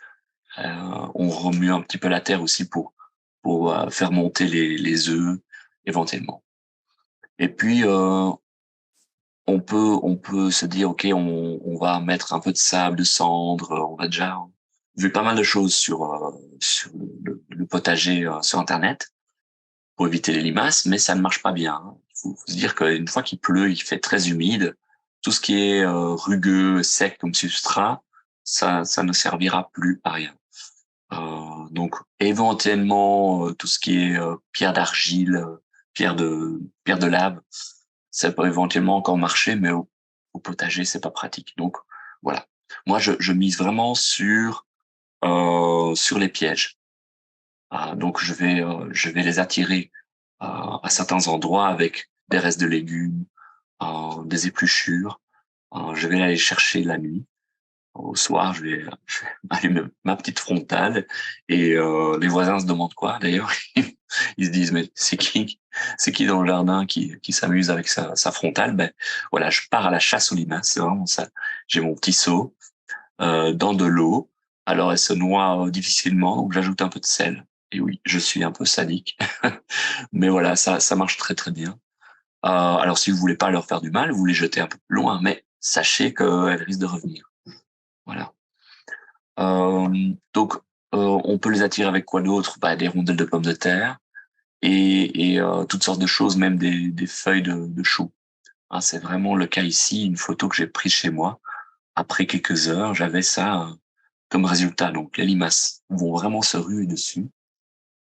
On remue un petit peu la terre aussi pour faire monter les œufs éventuellement. Et puis on peut se dire ok, on va mettre un peu de sable, de cendre. On a déjà vu pas mal de choses sur le potager sur Internet pour éviter les limaces, mais ça ne marche pas bien. Hein. Faut se dire qu'une fois qu'il pleut, il fait très humide, tout ce qui est rugueux, sec comme substrat, ça ne servira plus à rien. Donc éventuellement tout ce qui est pierre d'argile, pierre de lave, ça peut éventuellement encore marcher, mais au potager c'est pas pratique. Donc voilà, moi je mise vraiment sur les pièges. Donc je vais les attirer à certains endroits avec des restes de légumes, des épluchures. Je vais aller chercher la nuit. Au soir, je vais allumer ma petite frontale et les voisins se demandent quoi d'ailleurs. Ils se disent mais c'est qui dans le jardin qui s'amuse avec sa frontale. Ben voilà, je pars à la chasse aux limaces, c'est vraiment ça. J'ai mon petit seau dans de l'eau. Alors elle se noie difficilement, donc j'ajoute un peu de sel. Et oui, je suis un peu sadique, mais voilà, ça marche très très bien. Alors si vous voulez pas leur faire du mal, vous les jetez un peu plus loin, mais sachez qu'elles risquent de revenir. Voilà. Donc, on peut les attirer avec quoi d'autre? Bah, des rondelles de pommes de terre et toutes sortes de choses, même des feuilles de chou. Hein, c'est vraiment le cas ici, une photo que j'ai prise chez moi. Après quelques heures, j'avais ça comme résultat. Donc, les limaces vont vraiment se ruer dessus.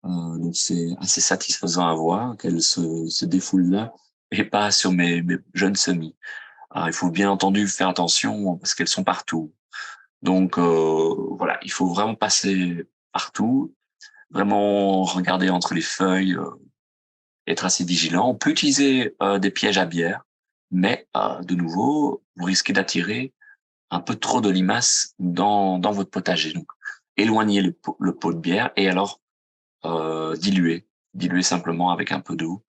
Donc, c'est assez satisfaisant à voir qu'elles se défoulent là et pas sur mes jeunes semis. Alors, il faut bien entendu faire attention parce qu'elles sont partout. Donc voilà, il faut vraiment passer partout, vraiment regarder entre les feuilles, être assez vigilant. On peut utiliser des pièges à bière, mais de nouveau, vous risquez d'attirer un peu trop de limaces dans votre potager. Donc éloignez le pot de bière et alors diluer simplement avec un peu d'eau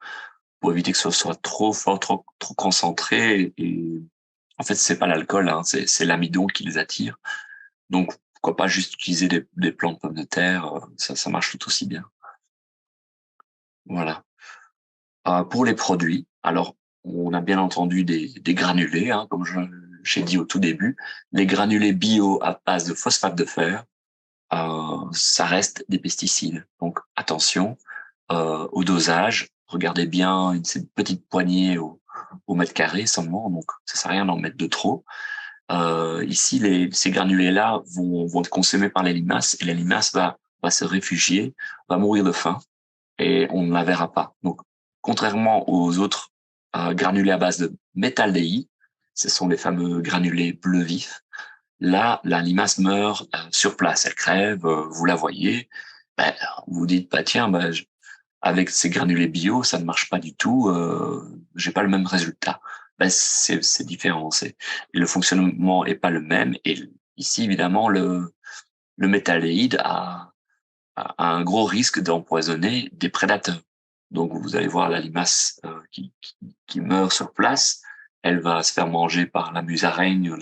pour éviter que ce soit trop fort, trop concentré. Et en fait, c'est pas l'alcool, hein, c'est l'amidon qui les attire. Donc, pourquoi pas juste utiliser des plants de pommes de terre, ça marche tout aussi bien. Voilà. Pour les produits, alors, on a bien entendu des granulés, hein, comme j'ai dit au tout début. Les granulés bio à base de phosphate de fer, ça reste des pesticides. Donc, attention au dosage. Regardez bien cette petite poignée au mètre carré seulement, donc ça sert à rien d'en mettre de trop. Ici, ces granulés-là vont être consommés par les limaces et la limace va va se réfugier, va mourir de faim et on ne la verra pas. Donc, contrairement aux autres granulés à base de métaldéhyde, ce sont les fameux granulés bleus vifs. Là, la limace meurt sur place, elle crève, vous la voyez. Ben, vous dites, bah tiens, avec ces granulés bio, ça ne marche pas du tout, j'ai pas le même résultat. Ben, c'est différent, et le fonctionnement est pas le même. Et ici, évidemment, le métaldéhyde a un gros risque d'empoisonner des prédateurs. Donc, vous allez voir la limace qui meurt sur place. Elle va se faire manger par la musaraigne,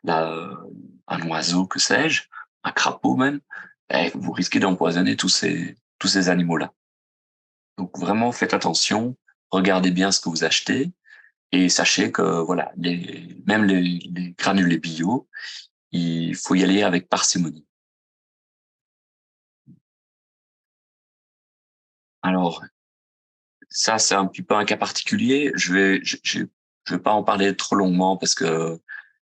un oiseau, que sais-je, un crapaud même. Et vous risquez d'empoisonner tous ces animaux-là. Donc, vraiment, faites attention. Regardez bien ce que vous achetez. Et sachez que, voilà, même les granulés bio, il faut y aller avec parcimonie. Alors, ça, c'est un petit peu un cas particulier. Je vais pas en parler trop longuement parce que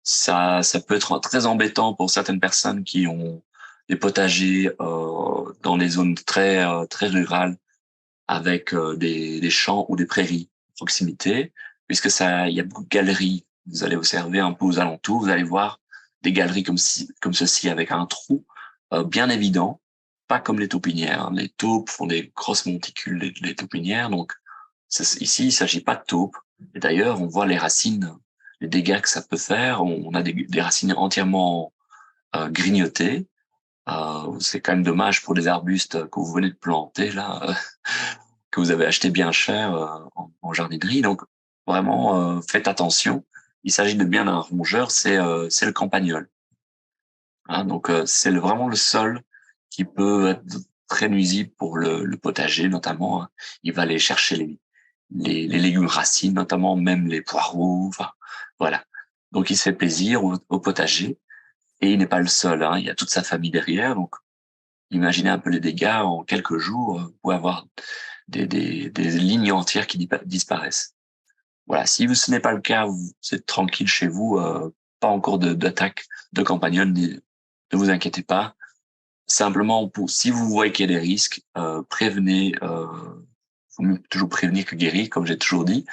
ça peut être très embêtant pour certaines personnes qui ont des potagers dans les zones très rurales avec des champs ou des prairies à proximité, puisque il y a beaucoup de galeries. Vous allez observer un peu aux alentours, vous allez voir des galeries comme ceci avec un trou bien évident, pas comme les taupinières, hein. Les taupes font des grosses monticules, les taupinières, donc ici il s'agit pas de taupes. Et d'ailleurs, on voit les racines, les dégâts que ça peut faire. On a des racines entièrement grignotées. C'est quand même dommage pour des arbustes que vous venez de planter là, que vous avez acheté bien cher en jardinerie. Donc vraiment, faites attention. Il s'agit de bien d'un rongeur, c'est le campagnol. Hein, donc c'est vraiment le sol qui peut être très nuisible pour le potager, notamment. Hein. Il va aller chercher les légumes racines, notamment même les poireaux. Enfin, voilà. Donc il se fait plaisir au potager et il n'est pas le seul. Hein. Il y a toute sa famille derrière. Donc imaginez un peu les dégâts en quelques jours. Vous pouvez avoir des lignes entières qui disparaissent. Voilà. Si ce n'est pas le cas, vous êtes tranquille chez vous. Pas encore d'attaque de campagnol. Ne vous inquiétez pas. Simplement, si vous voyez qu'il y a des risques, prévenez. Faut mieux toujours prévenir que guérir, comme j'ai toujours dit.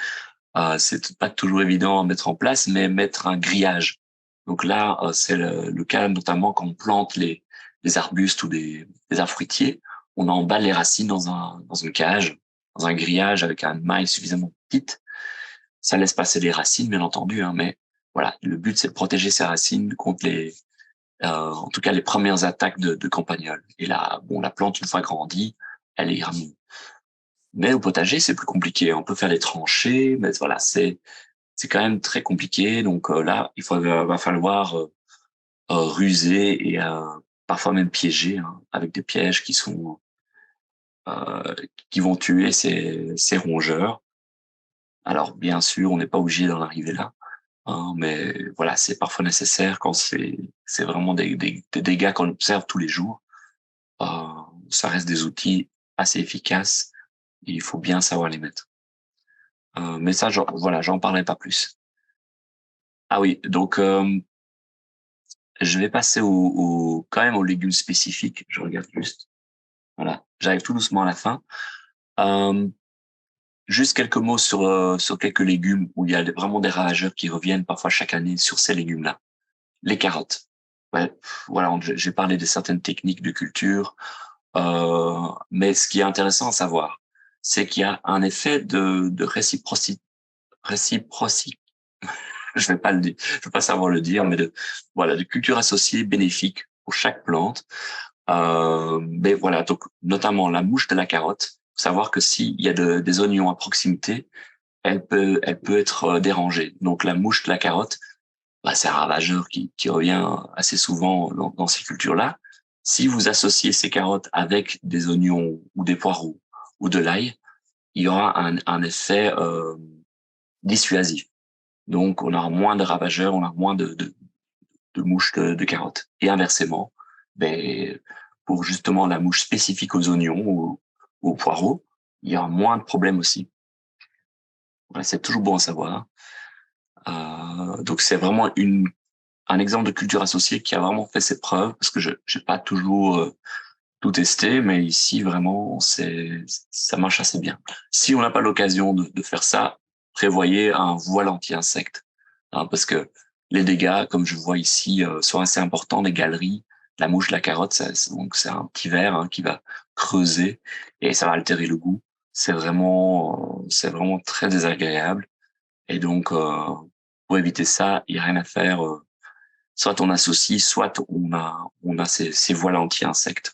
C'est pas toujours évident à mettre en place, mais mettre un grillage. Donc là, c'est le cas notamment quand on plante les arbustes ou des arbres fruitiers. On emballe les racines dans une cage, dans un grillage avec un maille suffisamment petite. Ça laisse passer les racines, bien entendu, hein, mais voilà, le but c'est de protéger ces racines contre en tout cas les premières attaques de campagnol. Et là, bon, la plante une fois grandie, elle ira mieux. Mais au potager, c'est plus compliqué. On peut faire des tranchées, mais voilà, c'est quand même très compliqué. Donc là, va falloir ruser et parfois même piéger, hein, avec des pièges euh, qui vont tuer ces rongeurs. Alors bien sûr, on n'est pas obligé d'en arriver là, hein, mais voilà, c'est parfois nécessaire quand c'est vraiment des dégâts qu'on observe tous les jours. Euh, Ça reste des outils assez efficaces. Il faut bien savoir les mettre. Mais ça, voilà, j'en parlerai pas plus. Ah oui, donc je vais passer quand même aux légumes spécifiques. Je regarde juste. Voilà, j'arrive tout doucement à la fin. Euh, Juste quelques mots sur quelques légumes où il y a vraiment des ravageurs qui reviennent parfois chaque année sur ces légumes-là. Les carottes. Ouais, voilà, j'ai parlé de certaines techniques de culture, mais ce qui est intéressant à savoir, c'est qu'il y a un effet de réciprocité. Je vais pas le dire, je vais pas savoir le dire, mais de culture associée bénéfique pour chaque plante. Mais voilà, donc notamment la mouche de la carotte. Faut savoir que s'il y a des oignons à proximité, elle peut être dérangée. Donc la mouche de la carotte, bah, c'est un ravageur qui revient assez souvent dans ces cultures-là. Si vous associez ces carottes avec des oignons ou des poireaux ou de l'ail, il y aura un effet dissuasif. Donc on aura moins de ravageurs, on aura moins de mouches de carottes. Et inversement, ben, pour justement la mouche spécifique aux oignons ou aux poireaux, il y aura moins de problèmes aussi. Voilà, c'est toujours bon à savoir. Donc c'est vraiment un exemple de culture associée qui a vraiment fait ses preuves parce que je n'ai pas toujours tout testé, mais ici, vraiment, ça marche assez bien. Si on n'a pas l'occasion de faire ça, prévoyez un voile anti-insectes, hein, parce que les dégâts, comme je vois ici, sont assez importants. Les galeries, la mouche, la carotte, donc c'est un petit ver, hein, qui va creuser et ça va altérer le goût. C'est vraiment très désagréable. Et donc, pour éviter ça, il n'y a rien à faire. Soit on associe, soit on a ces voiles anti-insectes.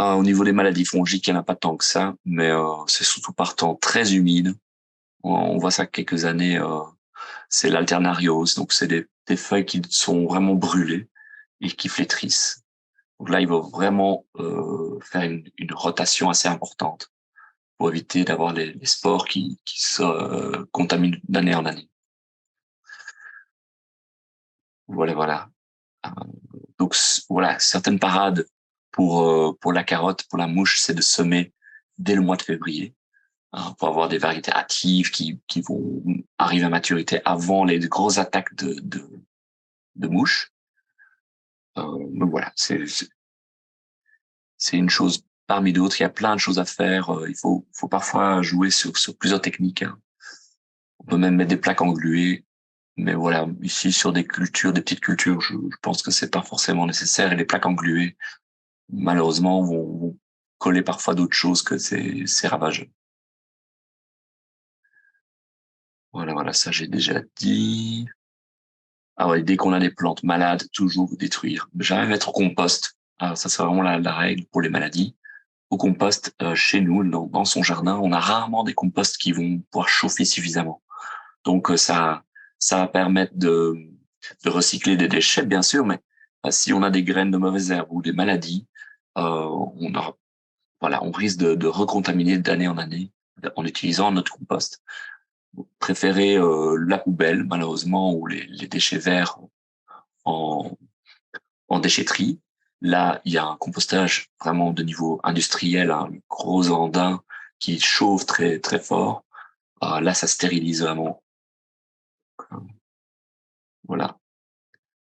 Au niveau des maladies fongiques, il n'y en a pas tant que ça, mais c'est surtout par temps très humide. On voit ça quelques années. C'est l'alternariose, donc c'est des feuilles qui sont vraiment brûlées et qui flétrissent. Donc là, il faut vraiment faire une rotation assez importante pour éviter d'avoir les spores qui se contaminent d'année en année. Voilà, voilà. Euh, Donc voilà, certaines parades pour la carotte, pour la mouche, c'est de semer dès le mois de février, hein, pour avoir des variétés actives qui vont arriver à maturité avant les grosses attaques de mouches. Donc voilà, c'est une chose parmi d'autres. Il y a plein de choses à faire. Il faut parfois jouer sur plusieurs techniques, hein. On peut même mettre des plaques engluées. Mais voilà, ici sur des cultures, des petites cultures, je pense que c'est pas forcément nécessaire. Et les plaques engluées, malheureusement, vont coller parfois d'autres choses que ces ravageux. Voilà, voilà, ça j'ai déjà dit. Ah ouais, dès qu'on a des plantes malades, toujours détruire. Jamais mettre au compost. Ah, ça c'est vraiment la règle pour les maladies. Au compost, chez nous, dans son jardin, on a rarement des composts qui vont pouvoir chauffer suffisamment. Donc ça va permettre de recycler des déchets, bien sûr, mais si on a des graines de mauvaises herbes ou des maladies, voilà, on risque de recontaminer d'année en année en utilisant notre compost. Préférez la poubelle, malheureusement, ou les déchets verts en, en déchetterie. Là, il y a un compostage vraiment de niveau industriel, un gros andin qui chauffe très très fort. Là, ça stérilise vraiment. Voilà,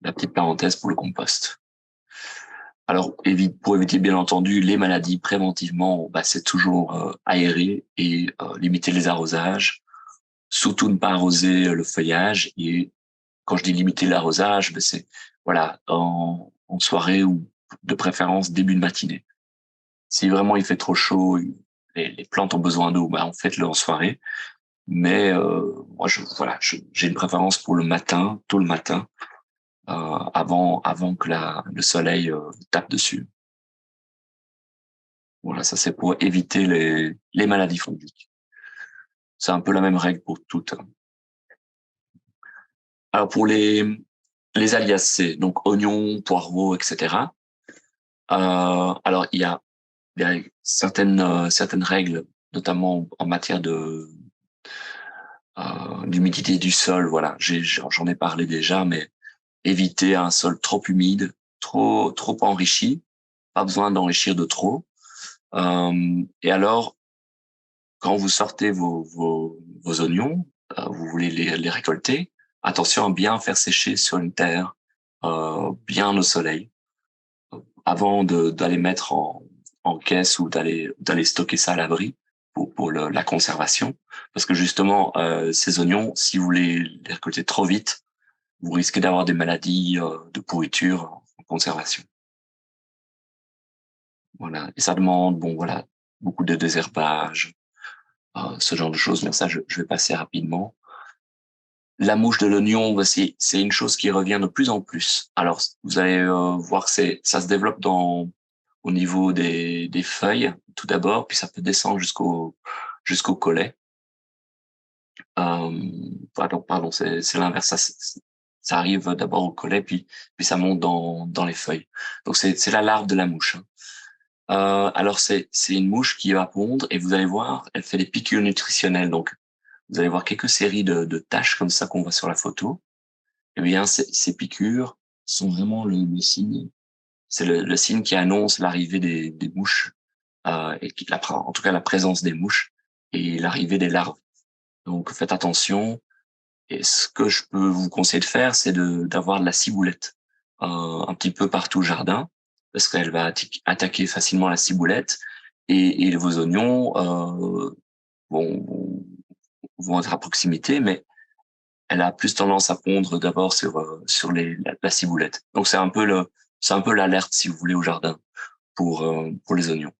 la petite parenthèse pour le compost. Alors, pour éviter bien entendu les maladies préventivement, bah, c'est toujours aérer et limiter les arrosages. Surtout ne pas arroser le feuillage. Et quand je dis limiter l'arrosage, ben c'est voilà en soirée ou de préférence début de matinée. Si vraiment il fait trop chaud, les plantes ont besoin d'eau, ben faites-le en soirée. Mais moi, j'ai une préférence pour le matin, tôt le matin, avant que le soleil tape dessus. Voilà, ça c'est pour éviter les maladies fongiques. C'est un peu la même règle pour toutes. Alors pour les aliacées, donc oignons, poireaux, etc. Alors il y a certaines règles, notamment en matière d'humidité du sol. Voilà, j'en ai parlé déjà, mais éviter un sol trop humide, trop enrichi. Pas besoin d'enrichir de trop. Et alors, quand vous sortez vos oignons, vous voulez les récolter, attention à bien faire sécher sur une terre, bien au soleil, avant d'aller mettre en caisse ou d'aller stocker ça à l'abri pour la conservation. Parce que justement, ces oignons, si vous les récoltez trop vite, vous risquez d'avoir des maladies de pourriture en conservation. Voilà. Et ça demande, bon voilà, beaucoup de désherbage, ce genre de choses. Mais ça, je vais passer rapidement. La mouche de l'oignon, bah, c'est une chose qui revient de plus en plus. Alors, vous allez voir que ça se développe au niveau des feuilles, tout d'abord, puis ça peut descendre jusqu'au collet. Pardon, c'est l'inverse. Ça arrive d'abord au collet, puis ça monte dans les feuilles. Donc, c'est la larve de la mouche, hein. Alors, c'est une mouche qui va pondre, et vous allez voir, elle fait des piqûres nutritionnelles. Donc, vous allez voir quelques séries de taches comme ça qu'on voit sur la photo. Eh bien, ces piqûres sont vraiment le signe. C'est le signe qui annonce l'arrivée des mouches, et en tout cas la présence des mouches et l'arrivée des larves. Donc, faites attention. Et ce que je peux vous conseiller de faire, c'est d'avoir de la ciboulette un petit peu partout au jardin. parce qu'elle va attaquer facilement la ciboulette et vos oignons vont être à proximité, mais elle a plus tendance à pondre d'abord sur la ciboulette. Donc c'est un peu l'alerte, si vous voulez, au jardin pour les oignons.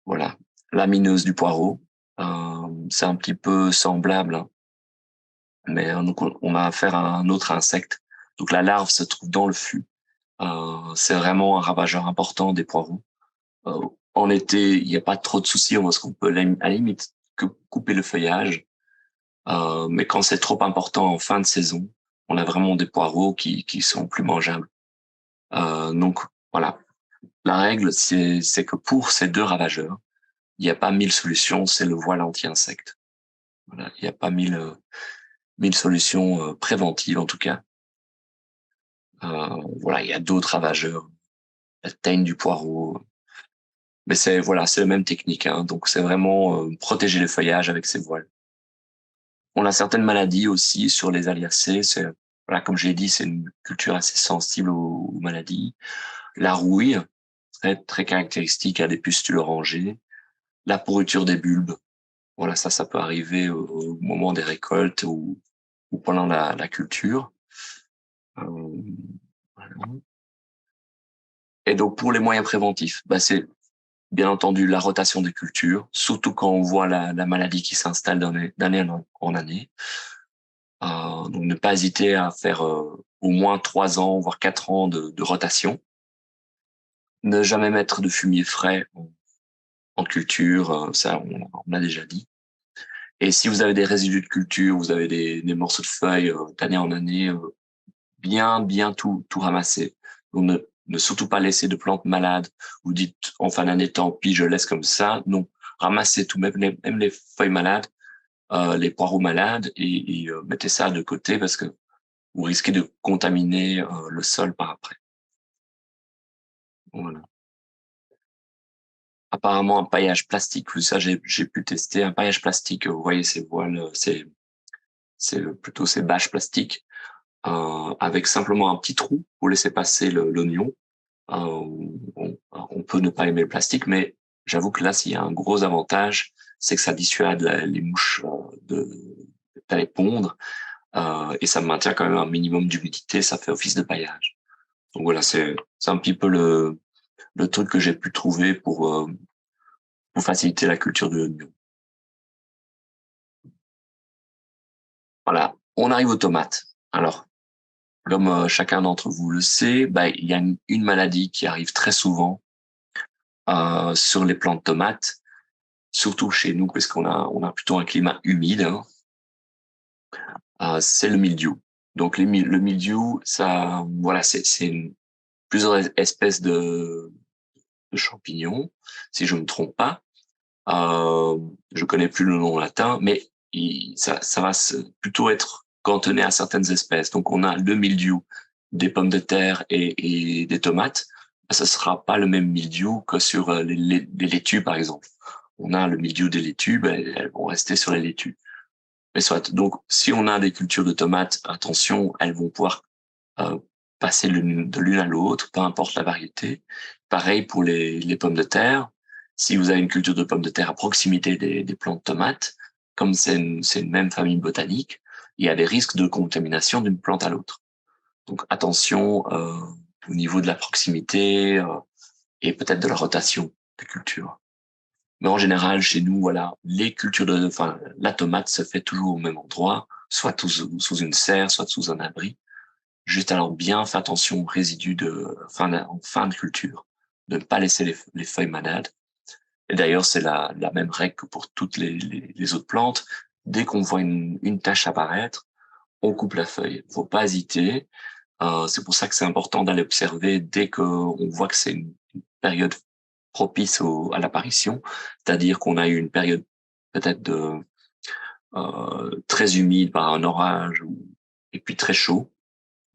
Voilà. La mineuse du poireau, c'est un petit peu semblable, hein, mais donc on a affaire à un autre insecte. Donc la larve se trouve dans le fût. C'est vraiment un ravageur important des poireaux. En été, il n'y a pas trop de soucis parce qu'on peut à la limite que couper le feuillage. Mais quand c'est trop important en fin de saison, on a vraiment des poireaux qui sont plus mangeables. Donc voilà, la règle c'est que pour ces deux ravageurs, il n'y a pas 1000 solutions, c'est le voile anti-insectes. Voilà, il n'y a pas 1000 solutions préventives en tout cas. Voilà, il y a d'autres ravageurs, la teigne du poireau, mais c'est la même technique, hein. Donc c'est vraiment protéger le feuillage avec ces voiles. On a certaines maladies aussi sur les Aliacées. Voilà, comme j'ai dit, c'est une culture assez sensible aux maladies. La rouille, très très caractéristique, a des pustules orangées. La pourriture des bulbes, voilà, ça peut arriver au moment des récoltes ou pendant la culture. Voilà. Et donc pour les moyens préventifs, c'est bien entendu la rotation des cultures, surtout quand on voit la maladie qui s'installe d'année en année. Donc ne pas hésiter à faire au moins 3 ans, voire 4 ans de rotation. Ne jamais mettre de fumier frais en culture, ça on a déjà dit. Et si vous avez des résidus de culture, vous avez des morceaux de feuilles d'année en année, bien tout ramasser. Donc ne surtout pas laisser de plantes malades. Vous dites en fin d'année, tant pis, je laisse comme ça. Non, ramassez tout, même les feuilles malades, les poireaux malades, et mettez ça de côté parce que vous risquez de contaminer le sol par après. Voilà. Apparemment, un paillage plastique, ça j'ai pu tester. Un paillage plastique, vous voyez ces voiles, c'est plutôt ces bâches plastiques, avec simplement un petit trou pour laisser passer l'oignon. On peut ne pas aimer le plastique, mais j'avoue que là, s'il y a un gros avantage, c'est que ça dissuade les mouches d'aller pondre, et ça maintient quand même un minimum d'humidité, ça fait office de paillage. Donc voilà, c'est un petit peu le truc que j'ai pu trouver pour faciliter la culture de l'oignon. Voilà, on arrive aux tomates. Alors, comme chacun d'entre vous le sait, il y a une maladie qui arrive très souvent sur les plants de tomates, surtout chez nous, parce qu'on a plutôt un climat humide, hein. C'est le mildiou. Donc le mildiou, ça, voilà, c'est plusieurs espèces de champignons, si je me trompe pas. Je connais plus le nom latin, mais ça va plutôt être cantonné à certaines espèces. Donc on a le mildiou des pommes de terre et des tomates. Ça sera pas le même mildiou que sur les laitues, par exemple. On a le mildiou des laitues, elles vont rester sur les laitues. Mais soit. Donc si on a des cultures de tomates, attention, elles vont pouvoir euh, passer de l'une à l'autre, peu importe la variété. Pareil pour les pommes de terre. Si vous avez une culture de pommes de terre à proximité des plants de tomates, comme c'est une même famille botanique, il y a des risques de contamination d'une plante à l'autre. Donc attention au niveau de la proximité et peut-être de la rotation des cultures. Mais en général, chez nous, voilà, la tomate se fait toujours au même endroit, soit sous une serre, soit sous un abri. Juste alors bien faire attention aux résidus en fin de culture, de ne pas laisser les feuilles malades. Et d'ailleurs, c'est la même règle que pour toutes les autres plantes. Dès qu'on voit une tache apparaître, on coupe la feuille. Faut pas hésiter. C'est pour ça que c'est important d'aller observer dès qu'on voit que c'est une période propice à l'apparition, c'est-à-dire qu'on a eu une période peut-être très humide par un orage et puis très chaud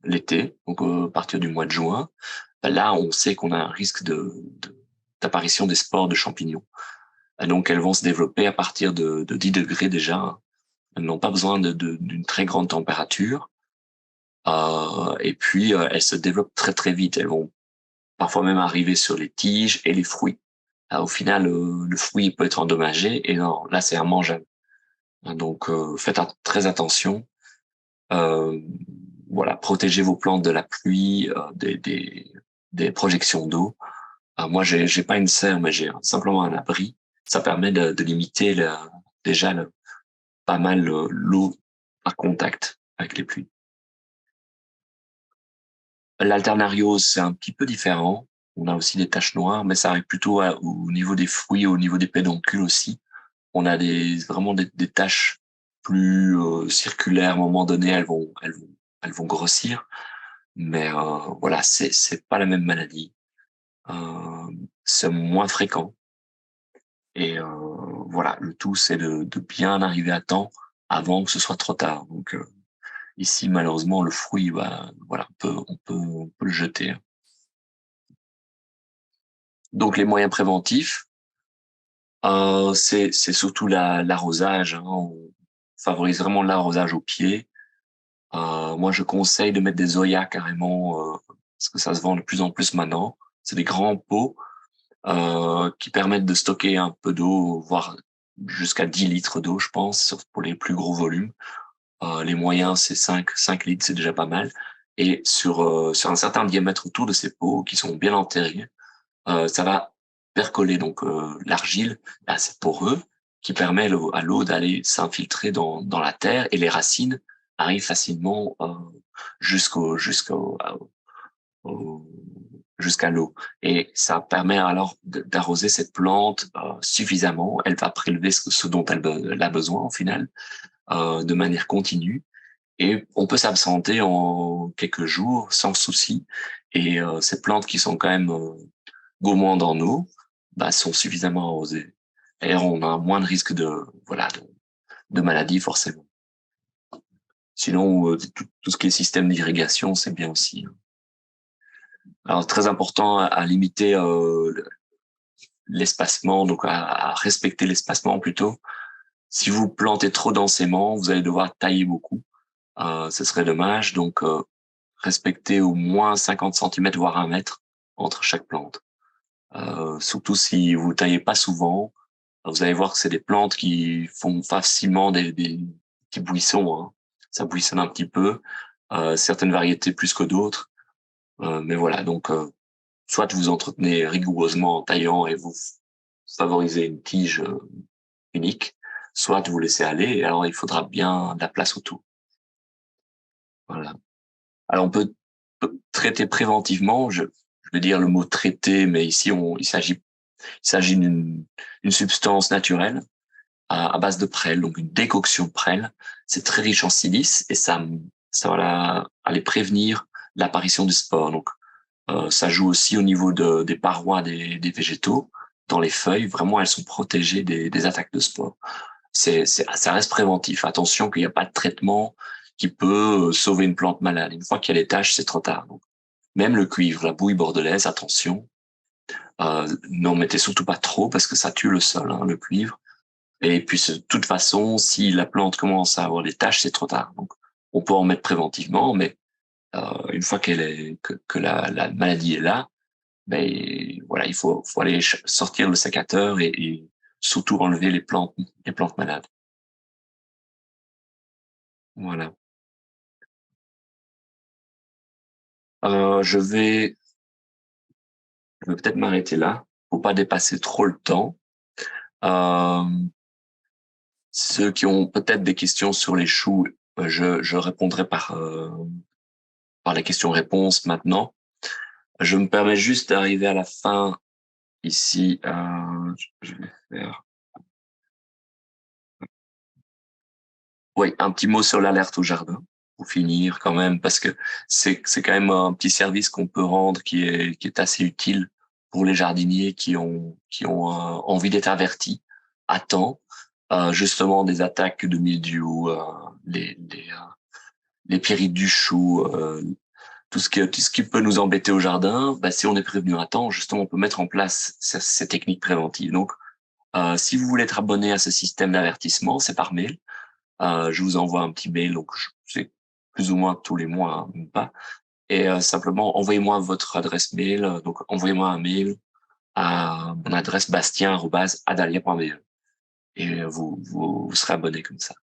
l'été, donc à partir du mois de juin. Là, on sait qu'on a un risque d'apparition des spores de champignons. Donc, elles vont se développer à partir de 10 degrés déjà. Elles n'ont pas besoin d'une très grande température. Et puis, elles se développent très très vite. Elles vont parfois même arriver sur les tiges et les fruits. Au final, le fruit peut être endommagé et non, là c'est immangeable. Donc faites très attention. Euh, voilà, protégez vos plantes de la pluie, des projections d'eau. Moi, j'ai pas une serre, mais j'ai simplement un abri. Ça permet de limiter déjà pas mal l'eau par contact avec les pluies. L'alternariose, c'est un petit peu différent. On a aussi des taches noires, mais ça arrive plutôt au niveau des fruits, au niveau des pédoncules aussi. On a vraiment des taches plus circulaires. À un moment donné, elles vont grossir. Mais voilà, c'est pas la même maladie. C'est moins fréquent. Et voilà, le tout, c'est de bien arriver à temps avant que ce soit trop tard. Donc ici, malheureusement, le fruit, bah, voilà, on peut le jeter. Donc les moyens préventifs, c'est surtout l'arrosage. On favorise vraiment l'arrosage au pied. Moi, je conseille de mettre des zoyas carrément, parce que ça se vend de plus en plus maintenant. C'est des grands pots qui permettent de stocker un peu d'eau, voire jusqu'à 10 litres d'eau, je pense, sauf pour les plus gros volumes. Les moyens, c'est 5 litres, c'est déjà pas mal. Et sur un certain diamètre autour de ces pots, qui sont bien enterrés, ça va percoler. Donc l'argile, là, c'est poreux, qui permet à l'eau d'aller s'infiltrer dans la terre, et les racines arrivent facilement au- jusqu'à l'eau. Et ça permet alors d'arroser cette plante suffisamment. Elle va prélever ce dont elle a besoin au final, de manière continue. Et on peut s'absenter en quelques jours sans souci. Et ces plantes qui sont quand même gourmandes en eau, bah, sont suffisamment arrosées. Et on a moins de risque de maladie forcément. Sinon, tout ce qui est système d'irrigation, c'est bien aussi. Alors, très important à limiter l'espacement, donc à respecter l'espacement plutôt. Si vous plantez trop densément, vous allez devoir tailler beaucoup. Ce serait dommage. Donc, respectez au moins 50 centimètres, voire 1 mètre entre chaque plante. Surtout si vous taillez pas souvent, vous allez voir que c'est des plantes qui font facilement des petits buissons. Hein. Ça buissonne un petit peu. Certaines variétés plus que d'autres. Mais voilà, donc soit vous entretenez rigoureusement en taillant et vous favorisez une tige unique, soit vous laissez aller, et alors il faudra bien de la place autour. Voilà. Alors on peut traiter préventivement, je vais dire le mot traiter, mais ici il s'agit d'une substance naturelle à base de prêle, donc une décoction de prêle. C'est très riche en silice et ça va aller prévenir l'apparition du spore. Donc ça joue aussi au niveau des parois des végétaux. Dans les feuilles, vraiment, elles sont protégées des attaques de spores. Ça reste préventif. Attention qu'il n'y a pas de traitement qui peut sauver une plante malade. Une fois qu'il y a les taches, c'est trop tard. Donc, même le cuivre, la bouille bordelaise, attention. N'en mettez surtout pas trop parce que ça tue le sol, hein, le cuivre. Et puis, de toute façon, si la plante commence à avoir des taches, c'est trop tard. Donc, on peut en mettre préventivement, mais une fois que la maladie est là, ben voilà, faut aller sortir le sécateur et surtout enlever les plantes malades. Voilà. Je vais peut-être m'arrêter là. Faut pas dépasser trop le temps. Euh, Ceux qui ont peut-être des questions sur les choux, je répondrai par les questions-réponses maintenant. Je me permets juste d'arriver à la fin ici. Je vais faire. Oui, un petit mot sur l'alerte au jardin pour finir quand même, parce que c'est quand même un petit service qu'on peut rendre qui est assez utile pour les jardiniers qui ont envie d'être avertis à temps, justement des attaques de mildiou, les pyrites du chou, tout ce qui peut nous embêter au jardin. Bah, si on est prévenu à temps, justement, on peut mettre en place ces techniques préventives. Donc, si vous voulez être abonné à ce système d'avertissement, c'est par mail. Je vous envoie un petit mail, donc c'est plus ou moins tous les mois, hein, même pas. Et simplement, envoyez-moi votre adresse mail. Donc, envoyez-moi un mail à mon adresse bastien@adalia.be et vous serez abonné comme ça.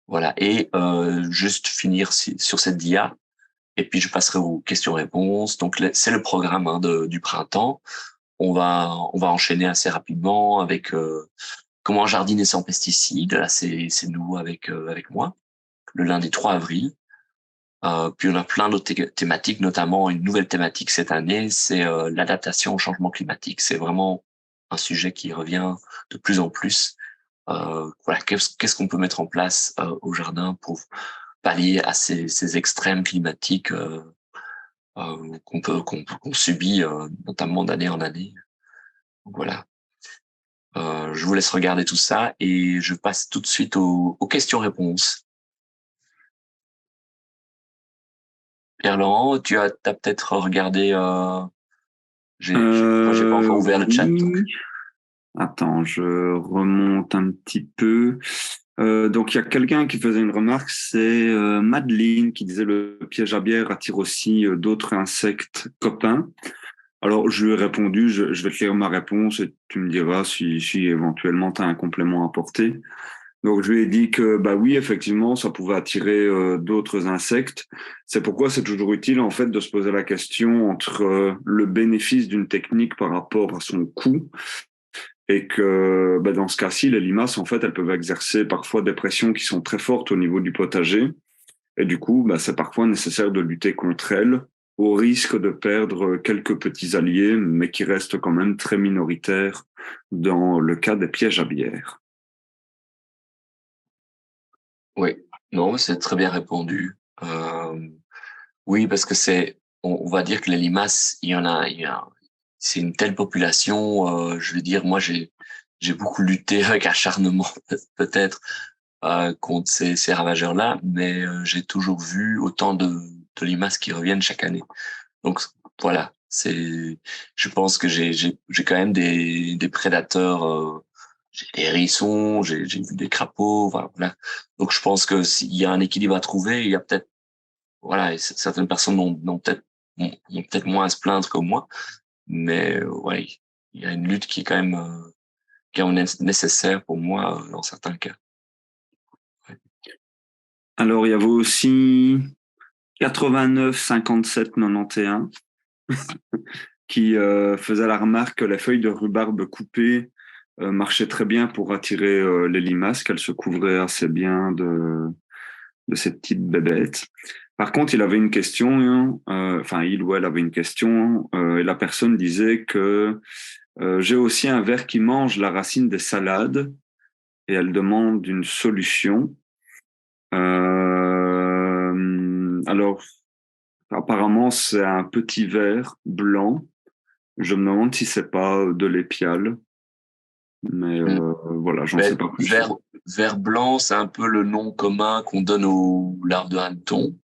Voilà. Et juste finir sur cette dia, et puis je passerai aux questions-réponses. Donc, c'est le programme du printemps. On va enchaîner assez rapidement avec comment jardiner sans pesticides. Là, c'est nouveau avec moi, le lundi 3 avril. Puis on a plein d'autres thématiques, notamment une nouvelle thématique cette année, c'est l'adaptation au changement climatique. C'est vraiment un sujet qui revient de plus en plus. Voilà, qu'est-ce qu'on peut mettre en place au jardin pour pallier à ces extrêmes climatiques qu'on subit notamment d'année en année. Donc, voilà. Je vous laisse regarder tout ça et je passe tout de suite aux questions-réponses. Pierre-Laurent, t'as peut-être regardé. Moi, j'ai pas encore ouvert le chat. Donc. Oui. Attends, je remonte un petit peu. Donc, il y a quelqu'un qui faisait une remarque, c'est Madeleine qui disait le piège à bière attire aussi d'autres insectes copains. Alors, je lui ai répondu, je vais te lire ma réponse et tu me diras si éventuellement tu as un complément à apporter. Donc, je lui ai dit que, bah oui, effectivement, ça pouvait attirer d'autres insectes. C'est pourquoi c'est toujours utile, en fait, de se poser la question entre le bénéfice d'une technique par rapport à son coût et que, bah, dans ce cas-ci, les limaces, en fait, elles peuvent exercer parfois des pressions qui sont très fortes au niveau du potager. Et du coup, bah, c'est parfois nécessaire de lutter contre elles au risque de perdre quelques petits alliés, mais qui restent quand même très minoritaires dans le cas des pièges à bière. Oui, non, c'est très bien répondu. Oui, parce que on va dire que les limaces, c'est une telle population. Je veux dire, moi, j'ai beaucoup lutté avec acharnement, peut-être, contre ces ravageurs-là, mais j'ai toujours vu autant de limaces qui reviennent chaque année. Donc voilà, je pense que j'ai quand même des prédateurs. J'ai des hérissons, j'ai vu des crapauds, voilà. Donc je pense que s'il y a un équilibre à trouver, il y a peut-être, voilà, et certaines personnes ont peut-être moins à se plaindre que moi, mais ouais, il y a une lutte qui est nécessaire pour moi dans certains cas. Ouais. Alors, il y avait aussi 89 57 91 qui faisait la remarque que les feuilles de rhubarbe coupées marchaient très bien pour attirer les limaces, qu'elles se couvraient assez bien de ces petites bébêtes. Par contre, il avait une question, enfin il ou elle avait une question, et la personne disait que j'ai aussi un ver qui mange la racine des salades, et elle demande une solution. Alors, apparemment, c'est un petit ver blanc. Je me demande si c'est pas de l'épiale, mais Mm. voilà, j'en sais Mais pas plus. vert blanc, c'est un peu le nom commun qu'on donne aux larves de hanneton,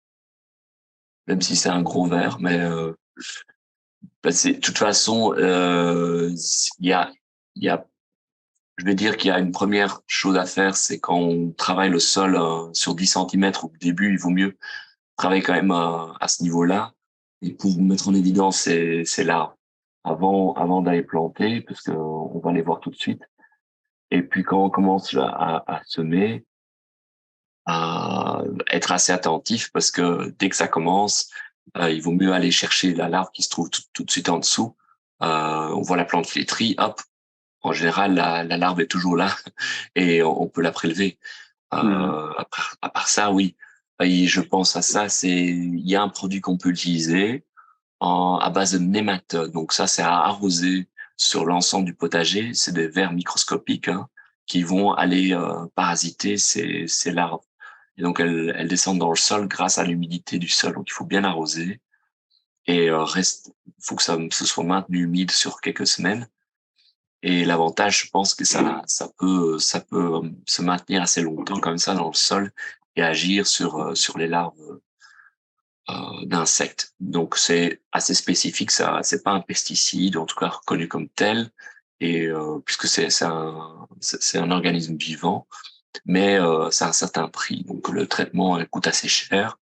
même si c'est un gros ver, mais de toute façon, il y a, il y a, je vais dire qu'il y a une première chose à faire, c'est quand on travaille le sol sur 10 centimètres au début, il vaut mieux travailler quand même à ce niveau-là et pour mettre en évidence ces larves avant d'aller planter, parce que on va les voir tout de suite. Et puis quand on commence à semer, à être assez attentif parce que dès que ça commence, il vaut mieux aller chercher la larve qui se trouve tout de suite en dessous. On voit la plante flétrie, hop, en général, la larve est toujours là et on peut la prélever. Mhm. À part ça, oui. Et je pense à ça, il y a un produit qu'on peut utiliser à base de nématodes. Donc ça, c'est à arroser sur l'ensemble du potager. C'est des vers microscopiques qui vont aller parasiter ces larves. Et donc elles descendent dans le sol grâce à l'humidité du sol. Donc il faut bien arroser et faut que ce soit maintenu humide sur quelques semaines. Et l'avantage, je pense que ça peut se maintenir assez longtemps comme ça dans le sol et agir sur les larves d'insectes. Donc c'est assez spécifique, ça, c'est pas un pesticide, en tout cas reconnu comme tel, et puisque c'est un organisme vivant, mais c'est un certain prix. Donc le traitement coûte assez cher.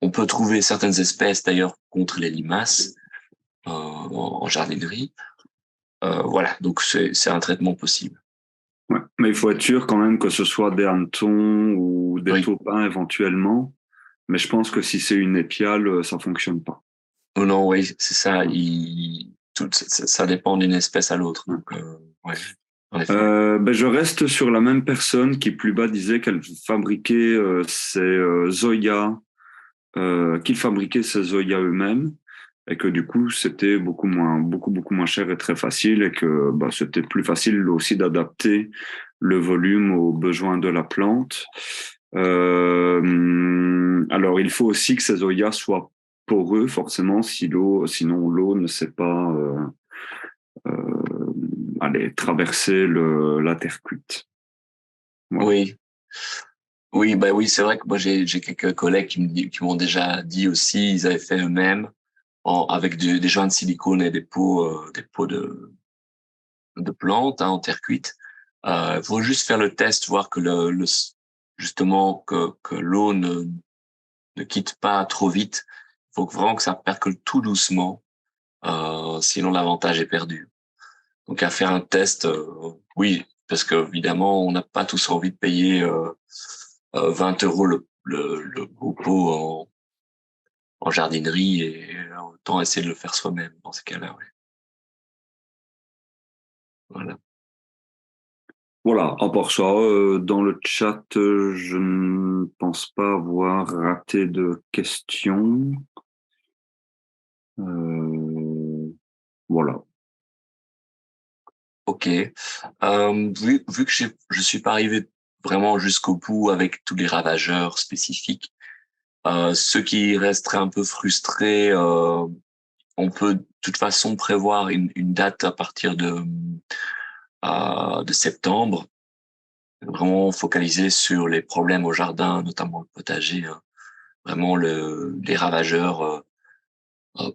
On peut trouver certaines espèces d'ailleurs contre les limaces en jardinerie. Voilà, donc c'est un traitement possible. Ouais. Mais il faut être sûr quand même que ce soit des hannetons ou des Oui. taupins éventuellement. Mais je pense que si c'est une épiale, ça fonctionne pas. Oh non, oui, c'est ça. Ouais. Ça dépend d'une espèce à l'autre. Ouais. Donc, ouais, en effet. Ben, je reste sur la même personne qui plus bas disait qu'elle fabriquait ses Zoya, qu'ils fabriquaient ces Zoya eux-mêmes et que du coup c'était beaucoup moins cher et très facile et que bah, c'était plus facile aussi d'adapter le volume aux besoins de la plante. Alors il faut aussi que ces Zoya soient poreux forcément, sinon l'eau ne sait pas aller traverser la terre cuite. Voilà. Oui, oui, bah oui, c'est vrai que moi j'ai quelques collègues qui m'ont déjà dit aussi, ils avaient fait eux-mêmes avec des joints de silicone et des pots de plantes en terre cuite. Faut juste faire le test, voir que justement que l'eau ne quitte pas trop vite. Il faut vraiment que ça percole tout doucement, sinon l'avantage est perdu. Donc à faire un test, oui, parce que évidemment on n'a pas tous envie de payer 20 € le beau pot en jardinerie et autant essayer de le faire soi-même dans ces cas-là. Ouais. Voilà. Voilà, à part ça, dans le chat, je ne pense pas avoir raté de questions. Voilà. Ok. Vu que je suis pas arrivé vraiment jusqu'au bout avec tous les ravageurs spécifiques, ceux qui resteraient un peu frustrés, on peut de toute façon prévoir une date à partir de septembre, vraiment focalisé sur les problèmes au jardin, notamment le potager, hein. Vraiment les ravageurs, euh,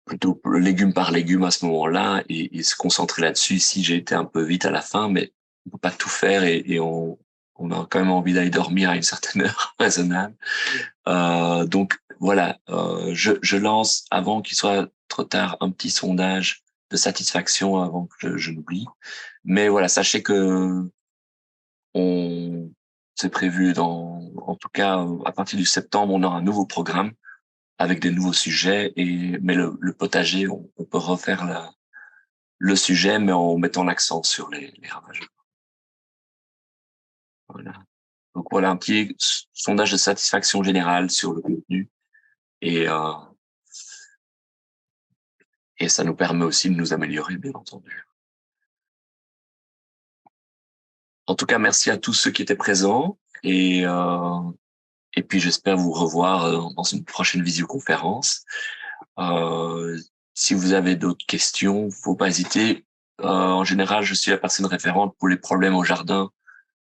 plutôt légume par légume à ce moment-là et se concentrer là-dessus. Si j'ai été un peu vite à la fin, mais on peut pas tout faire et on a quand même envie d'aller dormir à une certaine heure raisonnable. Donc voilà, je lance avant qu'il soit trop tard un petit sondage de satisfaction avant que je n'oublie. Mais voilà, sachez que on c'est prévu en tout cas à partir du septembre, on aura un nouveau programme avec des nouveaux sujets mais le potager, on peut refaire le sujet mais en mettant l'accent sur les ravageurs. Voilà. Donc voilà un petit sondage de satisfaction générale sur le contenu et euh, et ça nous permet aussi de nous améliorer, bien entendu. En tout cas, merci à tous ceux qui étaient présents et puis j'espère vous revoir dans une prochaine visioconférence. Euh, Si vous avez d'autres questions, faut pas hésiter. En général, je suis la personne référente pour les problèmes au jardin.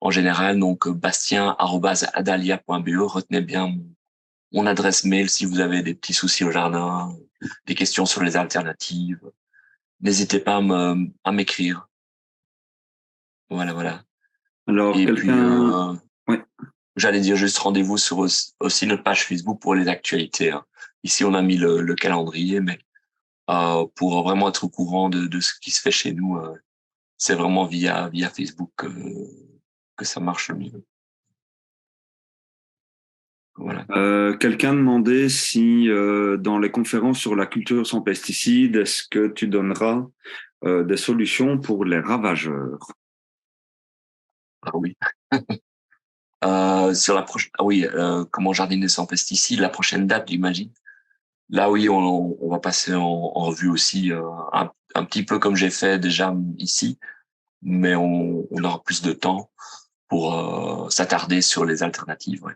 En général, donc bastien@adalia.be. Retenez bien mon adresse mail si vous avez des petits soucis au jardin, des questions sur les alternatives. N'hésitez pas à m'écrire. Voilà, voilà. Alors, Et puis, ouais. j'allais dire juste rendez-vous sur aussi notre page Facebook pour les actualités, hein. Ici, on a mis le calendrier, mais pour vraiment être au courant de ce qui se fait chez nous, c'est vraiment via Facebook que ça marche le mieux. Voilà. Quelqu'un demandait si dans les conférences sur la culture sans pesticides, est-ce que tu donneras des solutions pour les ravageurs? Ah oui. Sur la prochaine, ah oui, comment jardiner sans pesticides, la prochaine date, j'imagine. Là, oui, on va passer en revue aussi un petit peu comme j'ai fait déjà ici, mais on aura plus de temps pour s'attarder sur les alternatives. Ouais.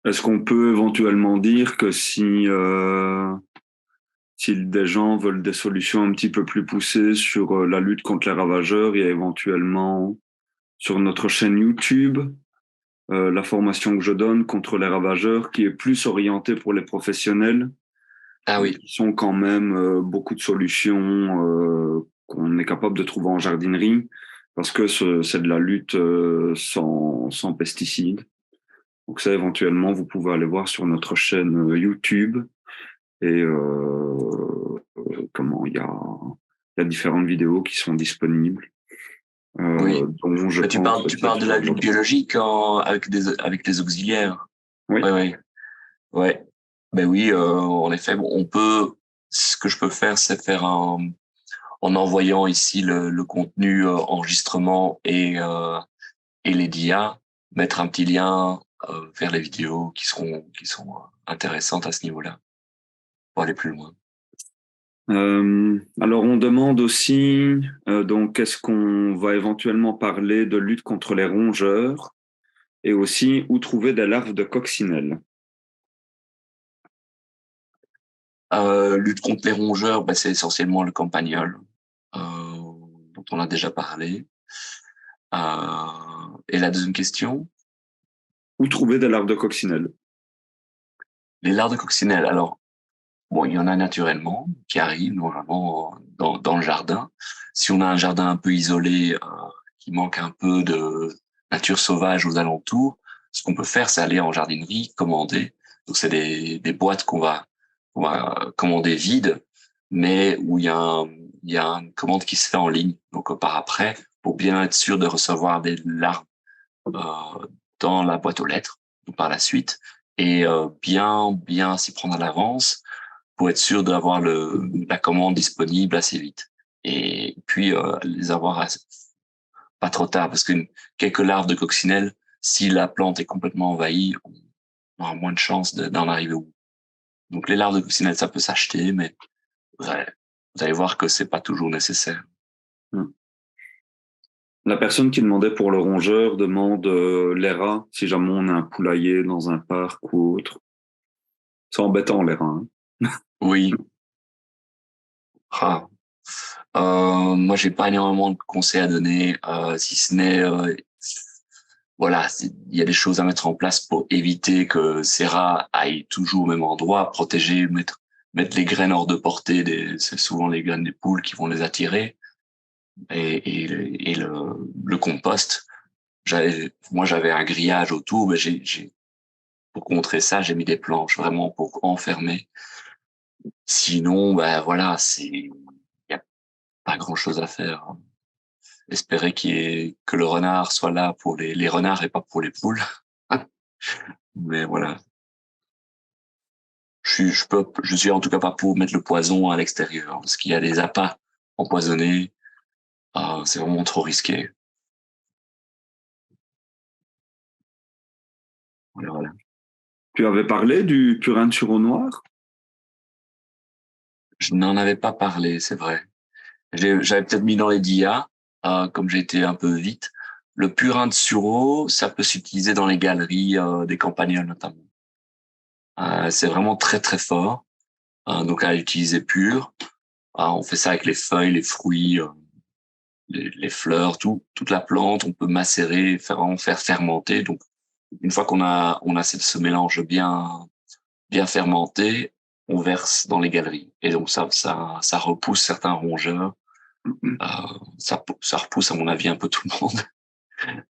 Est-ce qu'on peut éventuellement dire que si des gens veulent des solutions un petit peu plus poussées sur la lutte contre les ravageurs, il y a éventuellement sur notre chaîne YouTube la formation que je donne contre les ravageurs qui est plus orientée pour les professionnels, Ah oui, qui sont quand même beaucoup de solutions qu'on est capable de trouver en jardinerie. parce que c'est de la lutte sans pesticides. Donc ça, éventuellement, vous pouvez aller voir sur notre chaîne YouTube. Et il y a différentes vidéos qui sont disponibles. Oui. Dont je Tu pense parles de la lutte biologique avec des auxiliaires. Oui. Oui. Ouais. Ben oui, en effet, ce que je peux faire, c'est faire en envoyant ici le contenu enregistrement et les DIA, mettre un petit lien vers les vidéos qui sont intéressantes à ce niveau-là pour aller plus loin. Alors on demande aussi, donc est-ce qu'on va éventuellement parler de lutte contre les rongeurs et aussi où trouver des larves de coccinelle. Lutte contre les rongeurs, ben, c'est essentiellement le campagnol, dont on a déjà parlé. Et la deuxième question? Où trouver des larves de coccinelle? Les larves de coccinelle. Alors, bon, il y en a naturellement qui arrivent normalement dans le jardin. Si on a un jardin un peu isolé, qui manque un peu de nature sauvage aux alentours, ce qu'on peut faire, c'est aller en jardinerie, commander. Donc, c'est des boîtes qu'on va commander vides, mais où il y a une commande qui se fait en ligne. Donc, par après, pour bien être sûr de recevoir des larves dans la boîte aux lettres par la suite et bien s'y prendre à l'avance pour être sûr d'avoir la commande disponible assez vite et puis les avoir pas trop tard parce que quelques larves de coccinelle, si la plante est complètement envahie, on aura moins de chances d'en arriver au bout. Donc les larves de coccinelle, ça peut s'acheter, mais vous allez voir que c'est pas toujours nécessaire. La personne qui demandait pour le rongeur demande les rats, si jamais on a un poulailler dans un parc ou autre. C'est embêtant, les rats. Hein. Oui. Ah. Moi, j'ai pas énormément de conseils à donner, si ce n'est, voilà, il y a des choses à mettre en place pour éviter que ces rats aillent toujours au même endroit, protéger, mettre les graines hors de portée. C'est souvent les graines des poules qui vont les attirer et le compost. Moi, j'avais un grillage autour, mais pour contrer ça, j'ai mis des planches vraiment pour enfermer. Sinon, ben voilà, il y a pas grand-chose à faire. Espérer que le renard soit là pour les renards et pas pour les poules. Mais voilà. Je suis en tout cas pas pour mettre le poison à l'extérieur, parce qu'il y a des appâts empoisonnés. C'est vraiment trop risqué. Voilà. Tu avais parlé du purin de sureau noir? Je n'en avais pas parlé, c'est vrai. J'avais peut-être mis dans les DIA, comme j'ai été un peu vite. Le purin de sureau, ça peut s'utiliser dans les galeries des campagnols notamment. C'est vraiment très très fort, donc à utiliser pur. On fait ça avec les feuilles, les fruits, les fleurs, toute la plante. On peut macérer, en faire fermenter. Donc une fois on a ce mélange bien fermenté, on verse dans les galeries. Et donc ça repousse certains rongeurs. Ça repousse à mon avis un peu tout le monde.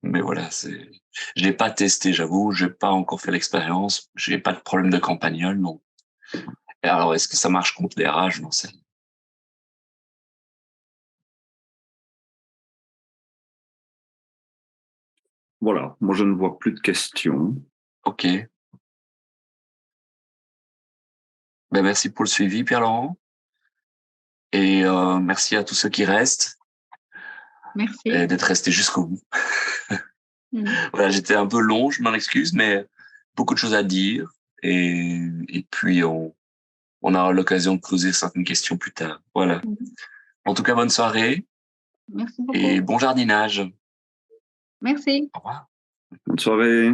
Mais voilà, je l'ai pas testé, j'avoue, j'ai pas encore fait l'expérience, j'ai pas de problème de campagnol, non. Et alors, est-ce que ça marche contre les rats? Je n'en sais rien. Voilà, moi je ne vois plus de questions. Ok. Ben, merci pour le suivi, Pierre-Laurent. Et merci à tous ceux qui restent. Merci. Et d'être restés jusqu'au bout. Voilà, j'étais un peu long, je m'en excuse, mais beaucoup de choses à dire. Et puis, on aura l'occasion de creuser certaines questions plus tard. Voilà. En tout cas, bonne soirée. Merci beaucoup. Et bon jardinage. Merci. Au revoir. Bonne soirée.